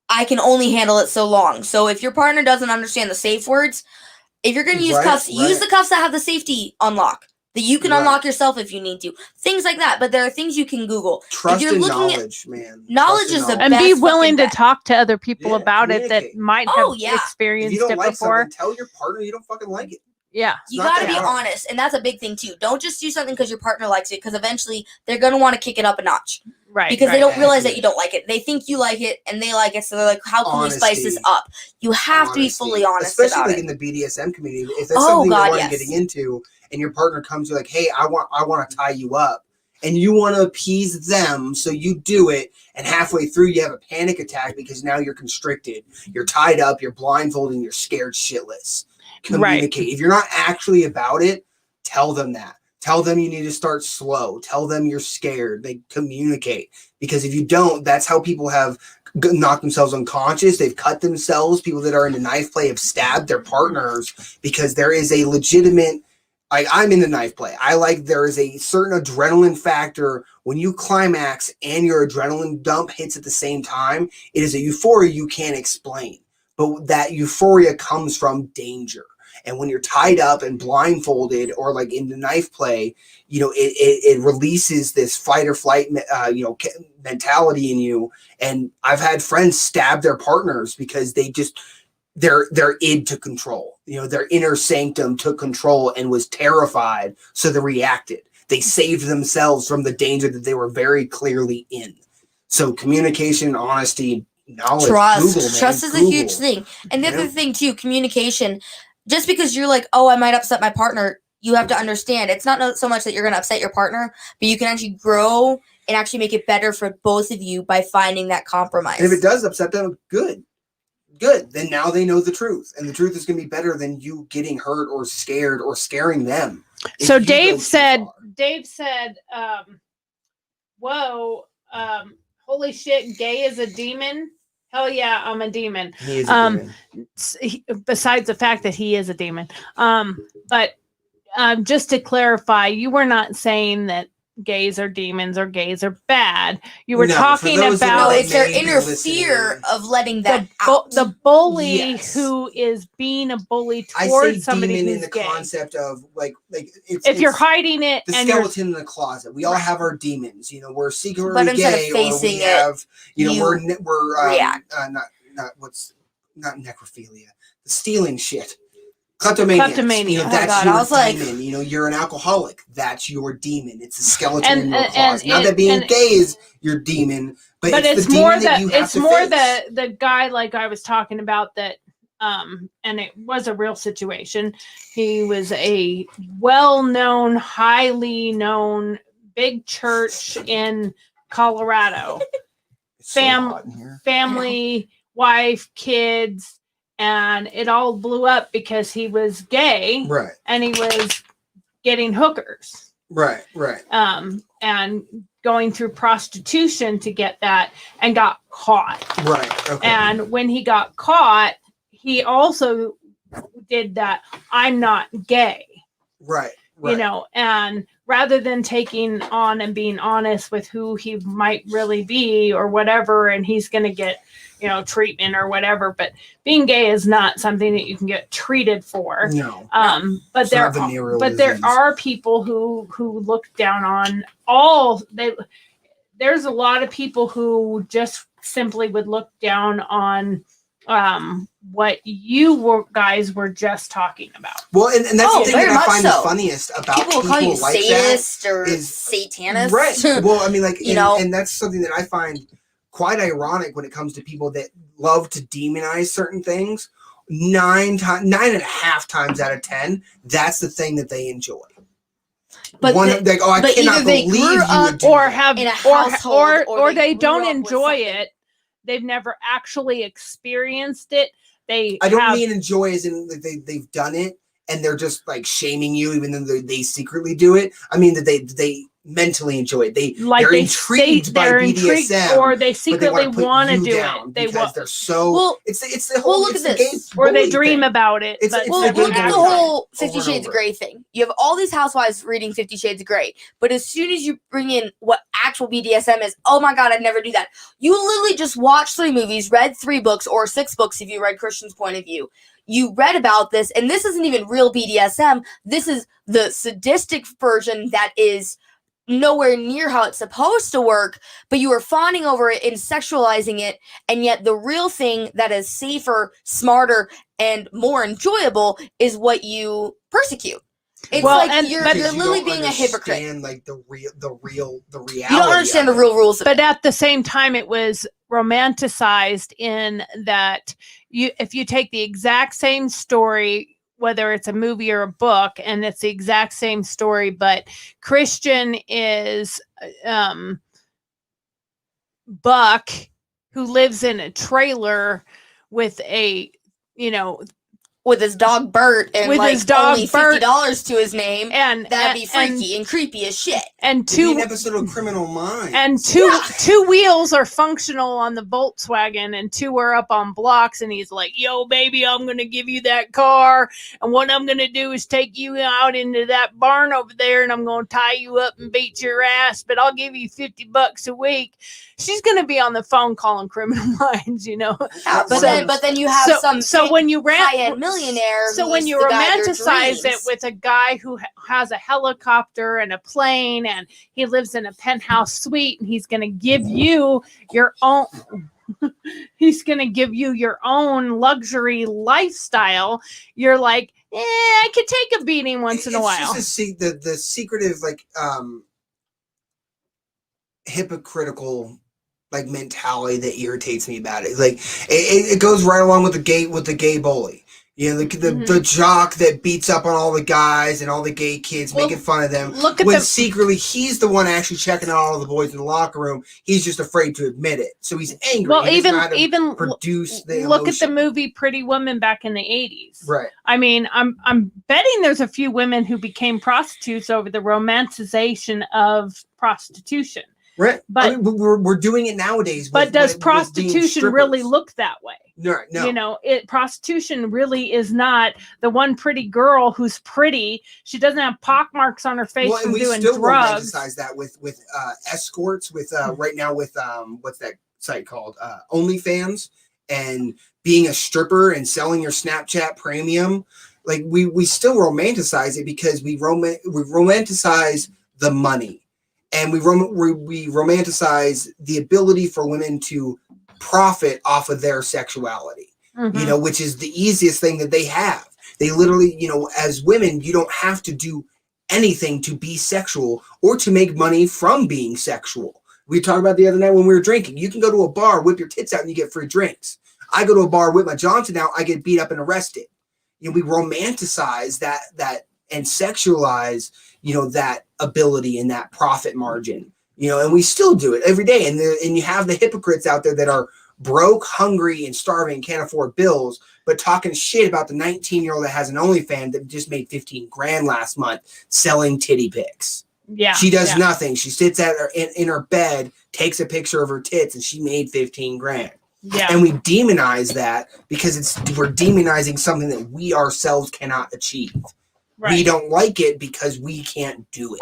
I can only handle it so long. So if your partner doesn't understand the safe words, if you're going to use Right, cuffs, use right. the cuffs that have the safety unlock. That you can Right. unlock yourself if you need to. Things like that. But there are things you can Google. Trust you're and looking at- knowledge, man. Knowledge Trust is the and best be willing fucking to talk to other people Yeah, about it that communicate. might have Oh, yeah. If experienced you don't it like before. something, tell your partner you don't fucking like it. Yeah. You not gotta that be hard. honest, and that's a big thing too. Don't just do something because your partner likes it, because eventually they're gonna want to kick it up a notch Right. because they right. don't realize that Accurate. you don't like it. They think you like it, and they like it, so they're like, "How can we spice this Honesty. up?" You have to be Honesty. fully honest especially about like it. in the BDSM community. If that's Oh, something God, you're yes. getting into, and your partner comes to you like, "Hey, I want to tie you up," and you want to appease them, so you do it, and halfway through you have a panic attack because now you're constricted, you're tied up, you're blindfolded, and you're scared shitless. Right. Communicate. If you're not actually about it, tell them that. Tell them you need to start slow. Tell them you're scared. They communicate, because if you don't, that's how people have knocked themselves unconscious. They've cut themselves. People that are into knife play have stabbed their partners because there is a legitimate. I'm into knife play. There is a certain adrenaline factor when you climax and your adrenaline dump hits at the same time. It is a euphoria you can't explain, but that euphoria comes from danger. And when you're tied up and blindfolded, or like in the knife play, you know, it releases this fight or flight, mentality in you. And I've had friends stab their partners because their id took control. You know, their inner sanctum took control and was terrified, so they reacted. They saved themselves from the danger that they were very clearly in. So communication, honesty, knowledge, Trust. Google, man. Trust is a Google. huge thing. And the Yeah. other thing too, communication. Just because you're like, "Oh, I might upset my partner," you have to understand it's not so much that you're going to upset your partner, but you can actually grow and actually make it better for both of you by finding that compromise. And if it does upset them, good. Then now they know the truth, and the truth is going to be better than you getting hurt or scared or scaring them. if So you go Dave too said, far. whoa, holy shit, gay is a demon. Hell yeah, I'm a demon. He is a um, demon. Besides the fact that he is a demon. But just to clarify, you were not saying that gays are demons or gays are bad. You were No, for talking those that no, about it's their maybe inner listening. fear of letting that out. the bully Yes. who is being a bully I say towards somebody demon in who's the gay. concept of like If you're hiding it the and you're skeleton in the closet. We all have our demons. You know, we're secretly But instead of gay, or facing we it, have, you we're react. not necrophilia, the stealing shit. Kleptomania. Kleptomania. You know, Oh, that's God, your I was like- demon. You know, you're an alcoholic. That's your demon. It's a skeleton in your And- closet. Not and- that being and- gay is your demon, but it's it's the more demon that you have it's to more face. the guy like I was talking about that and it was a real situation. He was a well-known, highly known big church in Colorado. It's so fam- hot in here. Family, wife, kids, and it all blew up because he was gay Right, and he was getting hookers. right. And going through prostitution to get that and got caught. Right. Okay. And when he got caught, he also did that. I'm not gay, right. you know, and rather than taking on and being honest with who he might really be or whatever, and he's going to get, treatment or whatever. But being gay is not something that you can get treated for. No. But It's there, not a venereal there disease. are people who look down on there's a lot of people who just simply would look down on what you guys were just talking about. Well, and that's Oh, the thing very that I much find the so. funniest about People will call you like sadist or is- satanist. Right. Well, I mean, like, You know? and that's something that I find quite ironic when it comes to people that love to demonize certain things. 9.5 times out of 10, that's the thing that they enjoy. But One, the- like, oh, I but cannot either they believe grew you up would do Or that. have in a or household, or they grew don't up with enjoy something. it. They've never actually experienced it. They I don't have, mean enjoy as in like they've done it and they're just like shaming you, even though they secretly do it. I mean that they mentally enjoy it. They're intrigued by BDSM, or they but they secretly wanna put want to you do down it. They because want, they're so. Well- it's the whole. look it's at the this. gay or they bully dream thing. about it. It's- but it's Well, the they're gay look at the bully actually- whole 50 over and Shades of over. Grey thing. You have all these housewives reading 50 Shades of Grey, but as soon as you bring in what actual BDSM is, oh my god, I'd never do that. You literally just watched 3 movies, read 3 books, or 6 books if you read Christian's point of view. You read about this, and this isn't even real BDSM. This is the sadistic version that is nowhere near how it's supposed to work, but you are fawning over it and sexualizing it, and yet the real thing that is safer, smarter, and more enjoyable is what you persecute. It's Well, like and- you're but- Because you literally don't being a hypocrite. understand, like the reality. You don't understand the real rules of But it. at the same time, it was romanticized in that if you take the exact same story, whether it's a movie or a book, and it's the exact same story, but Christian is Buck, who lives in a trailer with a, With his dog Bert and With like his dog only Bert. $50 to his name, and that'd be and- freaky and creepy as shit. and To an two episode of Criminal Minds. and two Yeah. two wheels are functional on the Volkswagen, and 2 are up on blocks, and he's like, yo baby, I'm gonna give you that car, and what I'm gonna do is take you out into that barn over there, and I'm gonna tie you up and beat your ass, but I'll give you $50 a week. She's gonna be on the phone calling Criminal Minds, Yeah, So- but then you have some when you high-end millionaire. so who when is you the guy of your romanticize it dreams. with a guy who has a helicopter and a plane, and he lives in a penthouse suite, and he's going to give you your own he's going to give you your own luxury lifestyle, you're like, I could take a beating once in a while. It's just the secretive, like, hypocritical, like, mentality that irritates me about it. Like, it goes right along with the gay bully. You know, the jock that beats up on all the guys and all the gay kids, Well, making fun of them. Look at When the secretly he's the one actually checking out all the boys in the locker room. He's just afraid to admit it. So he's angry. well, He doesn't know how to even produce the look at the emotion. movie Pretty Woman back in the 80s. Right. I mean, I'm betting there's a few women who became prostitutes over the romanticization of prostitution. Right. But- I mean, we're doing it nowadays. But with- does with being prostitution really strippers. look that way? No. Prostitution really is not the one pretty girl who's pretty. She doesn't have pockmarks on her face Well, and from we doing still drugs. romanticize that with escorts, with right now with what's that site called, OnlyFans, and being a stripper and selling your Snapchat premium. Like we still romanticize it because we romanticize the money, and we romanticize the ability for women to profit off of their sexuality. Mhm. You know, which is the easiest thing that they have. They literally, as women, you don't have to do anything to be sexual or to make money from being sexual. We talked about the other night when we were drinking. You can go to a bar, whip your tits out, and you get free drinks. I go to a bar, whip my Johnson out, I get beat up and arrested. We romanticize that and sexualize, that ability and that profit margin. And we still do it every day. And you have the hypocrites out there that are broke, hungry, and starving, can't afford bills, but talking shit about the 19-year-old that has an OnlyFans that just made 15 grand last month selling titty pics. Yeah. She does yeah. nothing. She sits in her bed, takes a picture of her tits, and she made 15 grand. Yeah. And we demonize that because we're demonizing something that we ourselves cannot achieve. Right. We don't like it because we can't do it.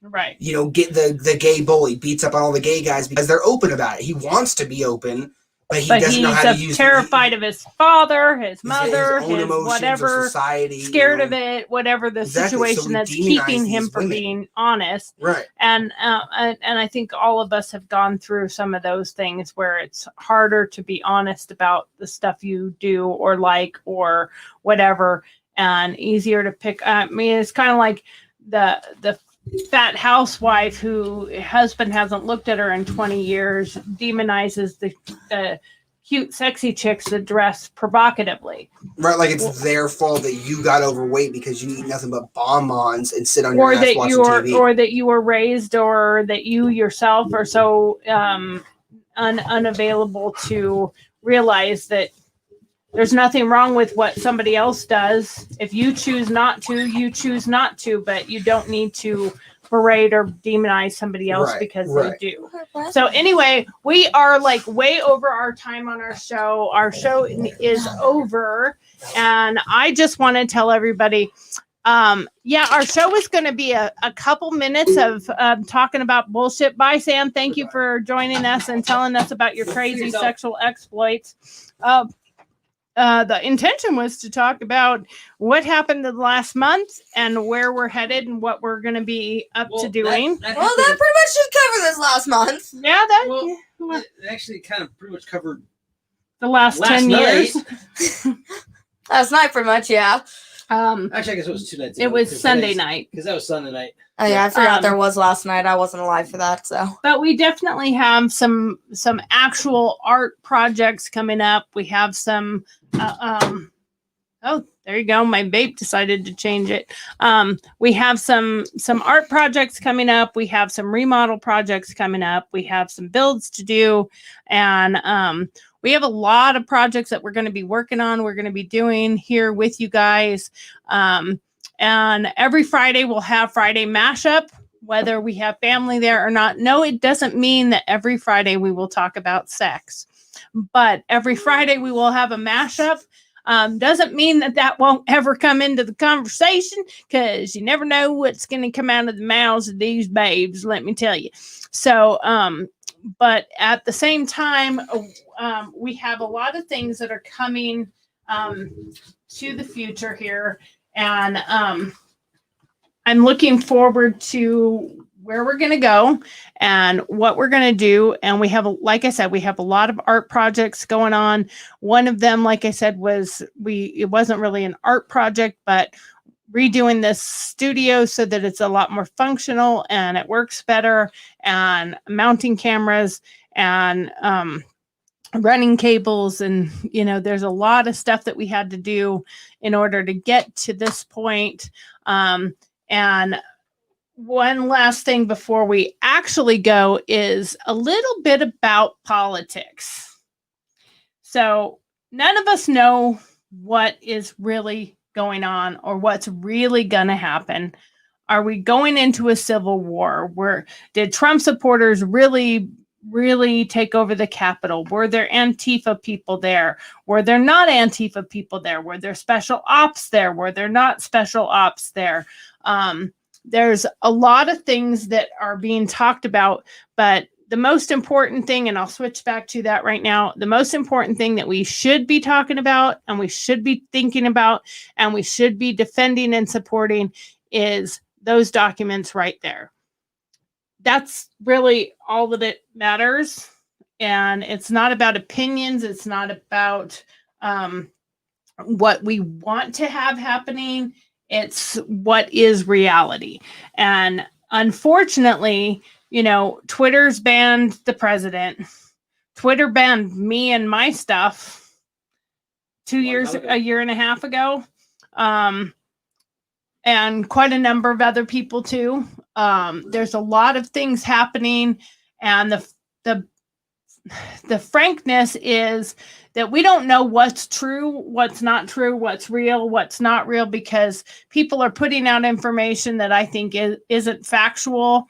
Right. You know, get the gay bully beats up on all the gay guys because they're open about it. He wants to be open, but he But doesn't know how to he's use terrified of his father, his mother, own his emotions or whatever, society, scared you of know. it, whatever the Exactly. So situation we that's demonize keeping him these from women. being honest. Right. And I think all of us have gone through some of those things where it's harder to be honest about the stuff you do or like or whatever, and easier to pick. I mean, it's kind of like the fat housewife who husband hasn't looked at her in 20 years demonizes the cute, sexy chicks that dress provocatively. Right, like it's their fault that you got overweight because you eat nothing but bonbons and sit on your Or ass that watching you're, TV. or that you were raised, or that you yourself are so unavailable to realize that there's nothing wrong with what somebody else does. If you choose not to, you choose not to, but you don't need to berate or demonize somebody else Right, because right. they do. So anyway, we are like way over our time on our show. Our show is over, and I just want to tell everybody, our show is going to be a couple minutes of talking about bullshit. Bye, Sam. Thank you for joining us and telling us about your crazy sexual exploits. The intention was to talk about what happened in the last month and where we're headed and what we're going to be up to doing. Well, that pretty much should cover this last month. Yeah, Well, it actually kind of pretty much covered the last 10 night. years. Last night, pretty much, yeah. Actually, I guess it was 2 nights ago. It was Sunday night. Because that was Sunday night. Oh yeah, I forgot there was last night. I wasn't alive for that, so. But we definitely have some actual art projects coming up. We have some oh, there you go. My vape decided to change it. We have some art projects coming up. We have some remodel projects coming up. We have some builds to do, and we have a lot of projects that we're going to be working on. We're going to be doing here with you guys. And every Friday we'll have Friday mashup, whether we have family there or not. No, it doesn't mean that every Friday we will talk about sex, but every Friday we will have a mashup. Doesn't mean that won't ever come into the conversation, because you never know what's going to come out of the mouths of these babes, let me tell you. So, but at the same time, we have a lot of things that are coming to the future here. And I'm looking forward to where we're going to go and what we're going to do. And we have, like I said, we have a lot of art projects going on. One of them, like I said, it wasn't really an art project, but redoing this studio so that it's a lot more functional and it works better, and mounting cameras and running cables. And, there's a lot of stuff that we had to do in order to get to this point. And one last thing before we actually go is a little bit about politics. So none of us know what is really going on or what's really going to happen. Are we going into a civil war? Did Trump supporters really take over the Capitol? Were there Antifa people there? Were there not Antifa people there? Were there special ops there? Were there not special ops there? There's a lot of things that are being talked about, but the most important thing, and I'll switch back to that right now, the most important thing that we should be talking about and we should be thinking about and we should be defending and supporting is those documents right there. That's really all that it matters. And it's not about opinions. It's not about what we want to have happening. It's what is reality. And unfortunately, Twitter's banned the president. Twitter banned me and my stuff a year and a half ago. And quite a number of other people too. There's a lot of things happening, and the frankness is that we don't know what's true, what's not true, what's real, what's not real, because people are putting out information that I think isn't factual.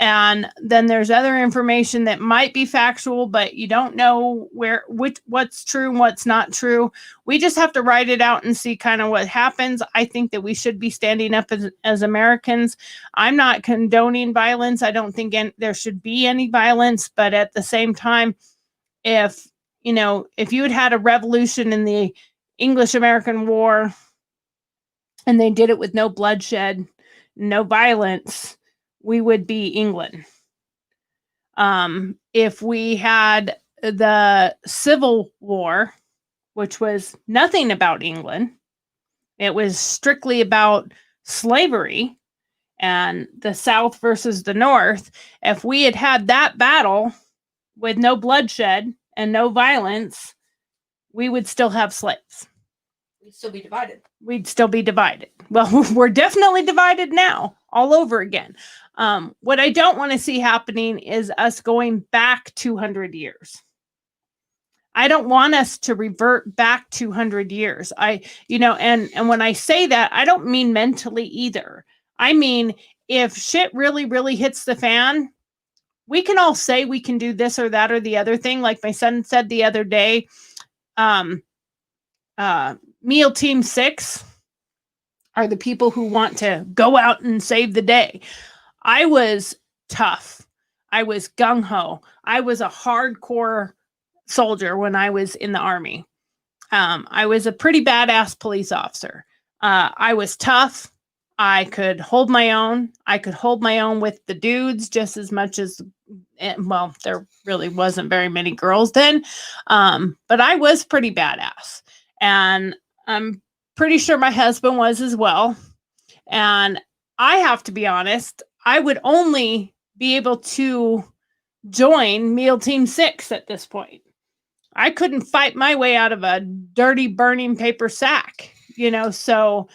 And then there's other information that might be factual, but you don't know what's true and what's not true. We just have to write it out and see kind of what happens. I think that we should be standing up as Americans. I'm not condoning violence. I don't think there should be any violence, but at the same time, if you had a revolution in the English-American War and they did it with no bloodshed, no violence, we would be England. If we had the Civil War, which was nothing about England, it was strictly about slavery and the South versus the North. If we had had that battle with no bloodshed and no violence, we would still have slaves. We'd still be divided. We'd still be divided. Well, we're definitely divided now, all over again. What I don't want to see happening is us going back 200 years. I don't want us to revert back 200 years. And when I say that, I don't mean mentally either. I mean, if shit really, really hits the fan, we can all say we can do this or that or the other thing. Like my son said the other day, Meal Team 6 are the people who want to go out and save the day. I was tough. I was gung-ho. I was a hardcore soldier when I was in the Army. I was a pretty badass police officer. I was tough. I could hold my own. I could hold my own with the dudes just as much as, well, there really wasn't very many girls then. But I was pretty badass. And I'm pretty sure my husband was as well. And I have to be honest, I would only be able to join Meal Team 6 at this point. I couldn't fight my way out of a dirty, burning paper sack, so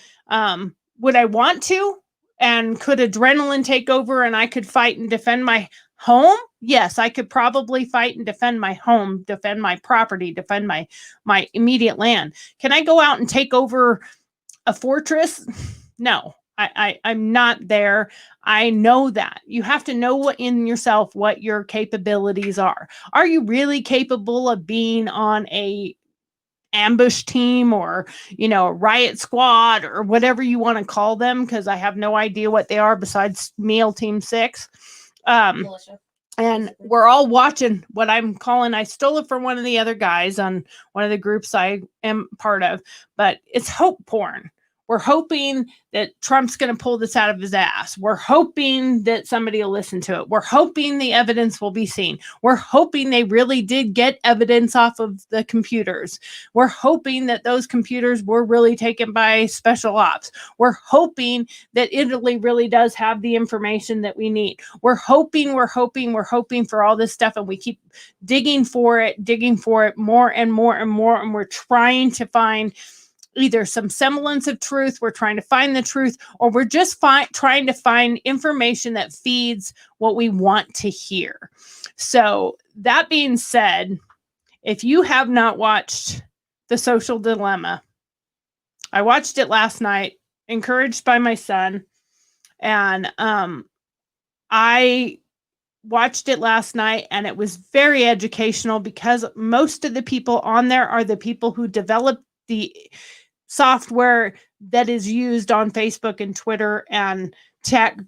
would I want to? And could adrenaline take over and I could fight and defend my home? Yes, I could probably fight and defend my home, defend my property, defend my immediate land. Can I go out and take over a fortress? No, I'm not there. I know that. You have to know in yourself what your capabilities are. Are you really capable of being on a ambush team or, a riot squad or whatever you want to call them? Because I have no idea what they are besides Meal Team 6. Militia. And we're all watching what I'm calling, I stole it from one of the other guys on one of the groups I am part of, but it's hope porn. We're hoping that Trump's going to pull this out of his ass. We're hoping that somebody will listen to it. We're hoping the evidence will be seen. We're hoping they really did get evidence off of the computers. We're hoping that those computers were really taken by special ops. We're hoping that Italy really does have the information that we need. We're hoping for all this stuff, and we keep digging for it more and more and more, and we're trying to find either some semblance of truth, we're trying to find the truth, or we're just trying to find information that feeds what we want to hear. So that being said, if you have not watched The Social Dilemma, I watched it last night, encouraged by my son, and I watched it last night, and it was very educational because most of the people on there are the people who developed the software that is used on Facebook and Twitter and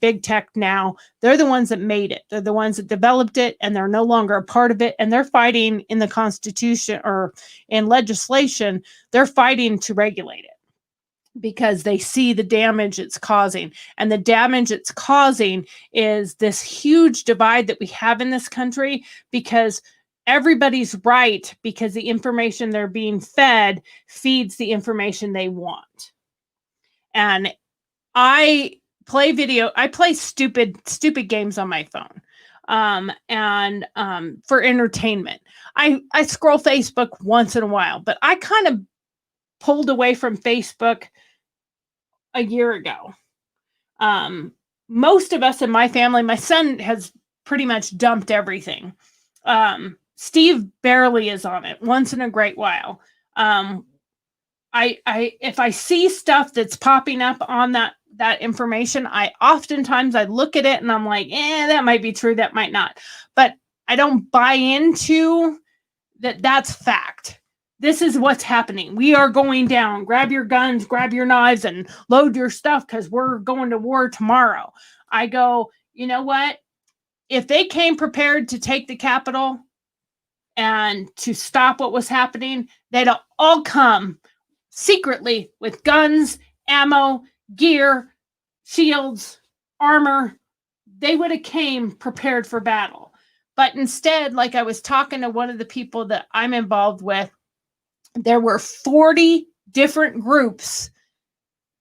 big tech now. They're the ones that made it. They're the ones that developed it, and they're no longer a part of it. And they're fighting in the Constitution or in legislation. They're fighting to regulate it because they see the damage it's causing. And the damage it's causing is this huge divide that we have in this country because everybody's right because the information they're being fed feeds the information they want. And I play stupid games on my phone. For entertainment. I scroll Facebook once in a while, but I kind of pulled away from Facebook a year ago. Most of us in my family, my son has pretty much dumped everything. Steve barely is on it once in a great while. If I see stuff that's popping up on that information. I look at it and I'm like, that might be true, that might not. But I don't buy into that that's fact. This is what's happening. We are going down. Grab your guns, grab your knives, and load your stuff because we're going to war tomorrow. I go, you know what? If they came prepared to take the Capitol and to stop what was happening, they'd all come secretly with guns, ammo, gear, shields, armor. They would have came prepared for battle. But instead, like I was talking to one of the people that I'm involved with, there were 40 different groups,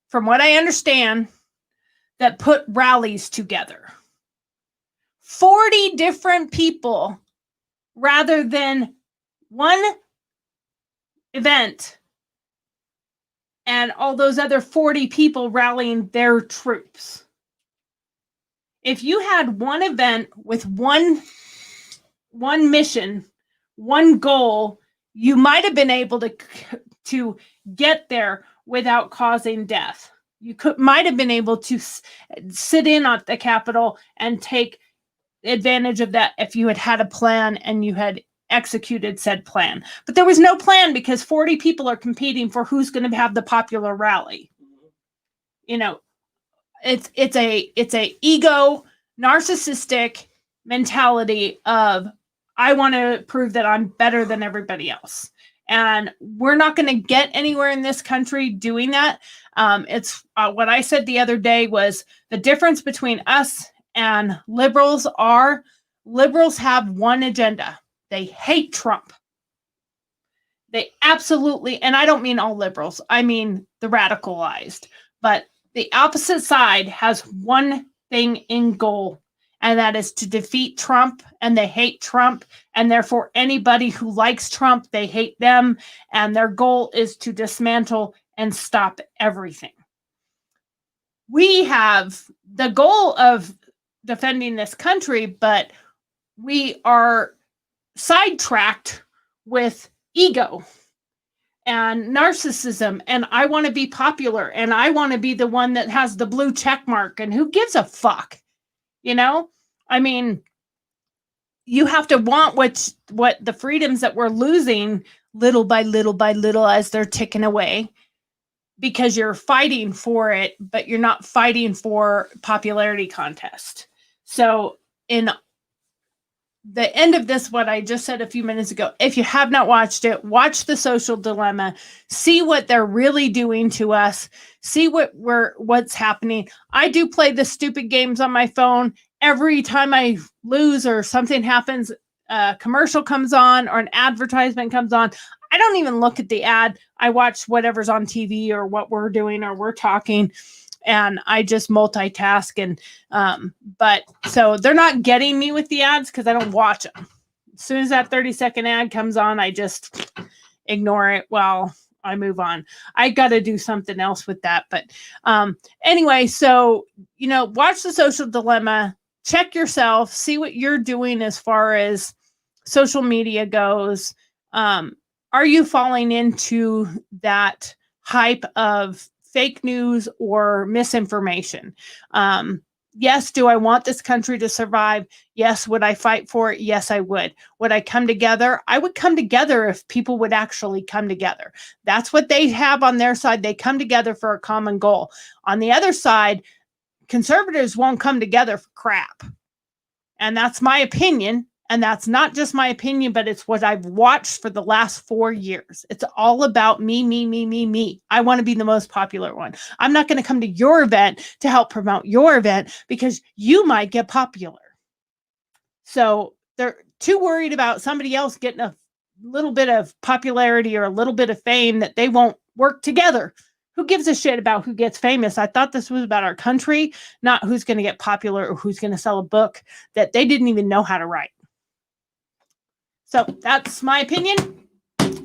from what I understand, that put rallies together. 40 different people rather than one event and all those other 40 people rallying their troops. If you had one event with one mission, one goal, you might have been able to get there without causing death. You might have been able to sit in at the Capitol and take advantage of that if you had a plan and you had executed said plan. But there was no plan because 40 people are competing for who's going to have the popular rally. You know, it's a ego, narcissistic mentality of, I want to prove that I'm better than everybody else. And we're not going to get anywhere in this country doing that. It's what I said the other day was the difference between us and liberals have one agenda. They hate Trump. They absolutely, and I don't mean all liberals, I mean the radicalized, but the opposite side has one thing in goal, and that is to defeat Trump, and they hate Trump, and therefore anybody who likes Trump, they hate them, and their goal is to dismantle and stop everything. We have the goal of defending this country, but we are sidetracked with ego and narcissism, and I want to be popular, and I want to be the one that has the blue check mark, and who gives a fuck? You know, I mean, you have to want what the freedoms that we're losing little by little by little as they're ticking away, because you're fighting for it, but you're not fighting for popularity contest. So in the end of this, what I just said a few minutes ago, if you have not watched it, watch The Social Dilemma, see what they're really doing to us, see what's happening. I do play the stupid games on my phone. Every time I lose or something happens, a commercial comes on or an advertisement comes on, I don't even look at the ad. I watch whatever's on TV or what we're doing or we're talking, and I just multitask. And but so they're not getting me with the ads because I don't watch them. As soon as that 30-second ad comes on, I just ignore it while I move on. I got to do something else with that. But anyway, so, you know, watch The Social Dilemma, check yourself, see what you're doing as far as social media goes. Are you falling into that hype of fake news or misinformation? Yes, do I want this country to survive? Yes. Would I fight for it? Yes, I would. Would I come together? I would come together if people would actually come together. That's what they have on their side. They come together for a common goal. On the other side, conservatives won't come together for crap. And that's my opinion. And that's not just my opinion, but it's what I've watched for the last 4 years. It's all about me, me, me, me, me. I want to be the most popular one. I'm not going to come to your event to help promote your event because you might get popular. So they're too worried about somebody else getting a little bit of popularity or a little bit of fame that they won't work together. Who gives a shit about who gets famous? I thought this was about our country, not who's going to get popular or who's going to sell a book that they didn't even know how to write. So that's my opinion.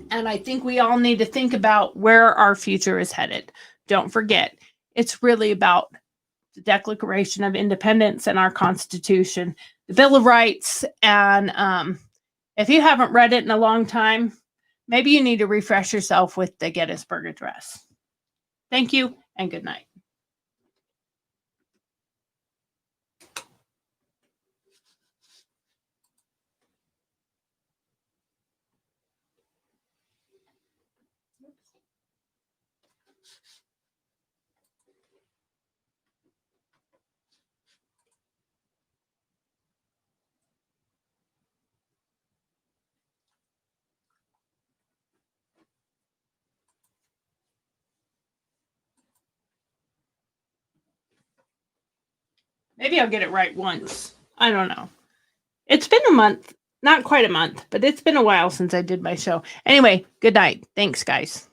And I think we all need to think about where our future is headed. Don't forget, it's really about the Declaration of Independence and our Constitution, the Bill of Rights. And if you haven't read it in a long time, maybe you need to refresh yourself with the Gettysburg Address. Thank you and good night. Maybe I'll get it right once. I don't know. It's been a month, not quite a month, but it's been a while since I did my show. Anyway, good night. Thanks, guys.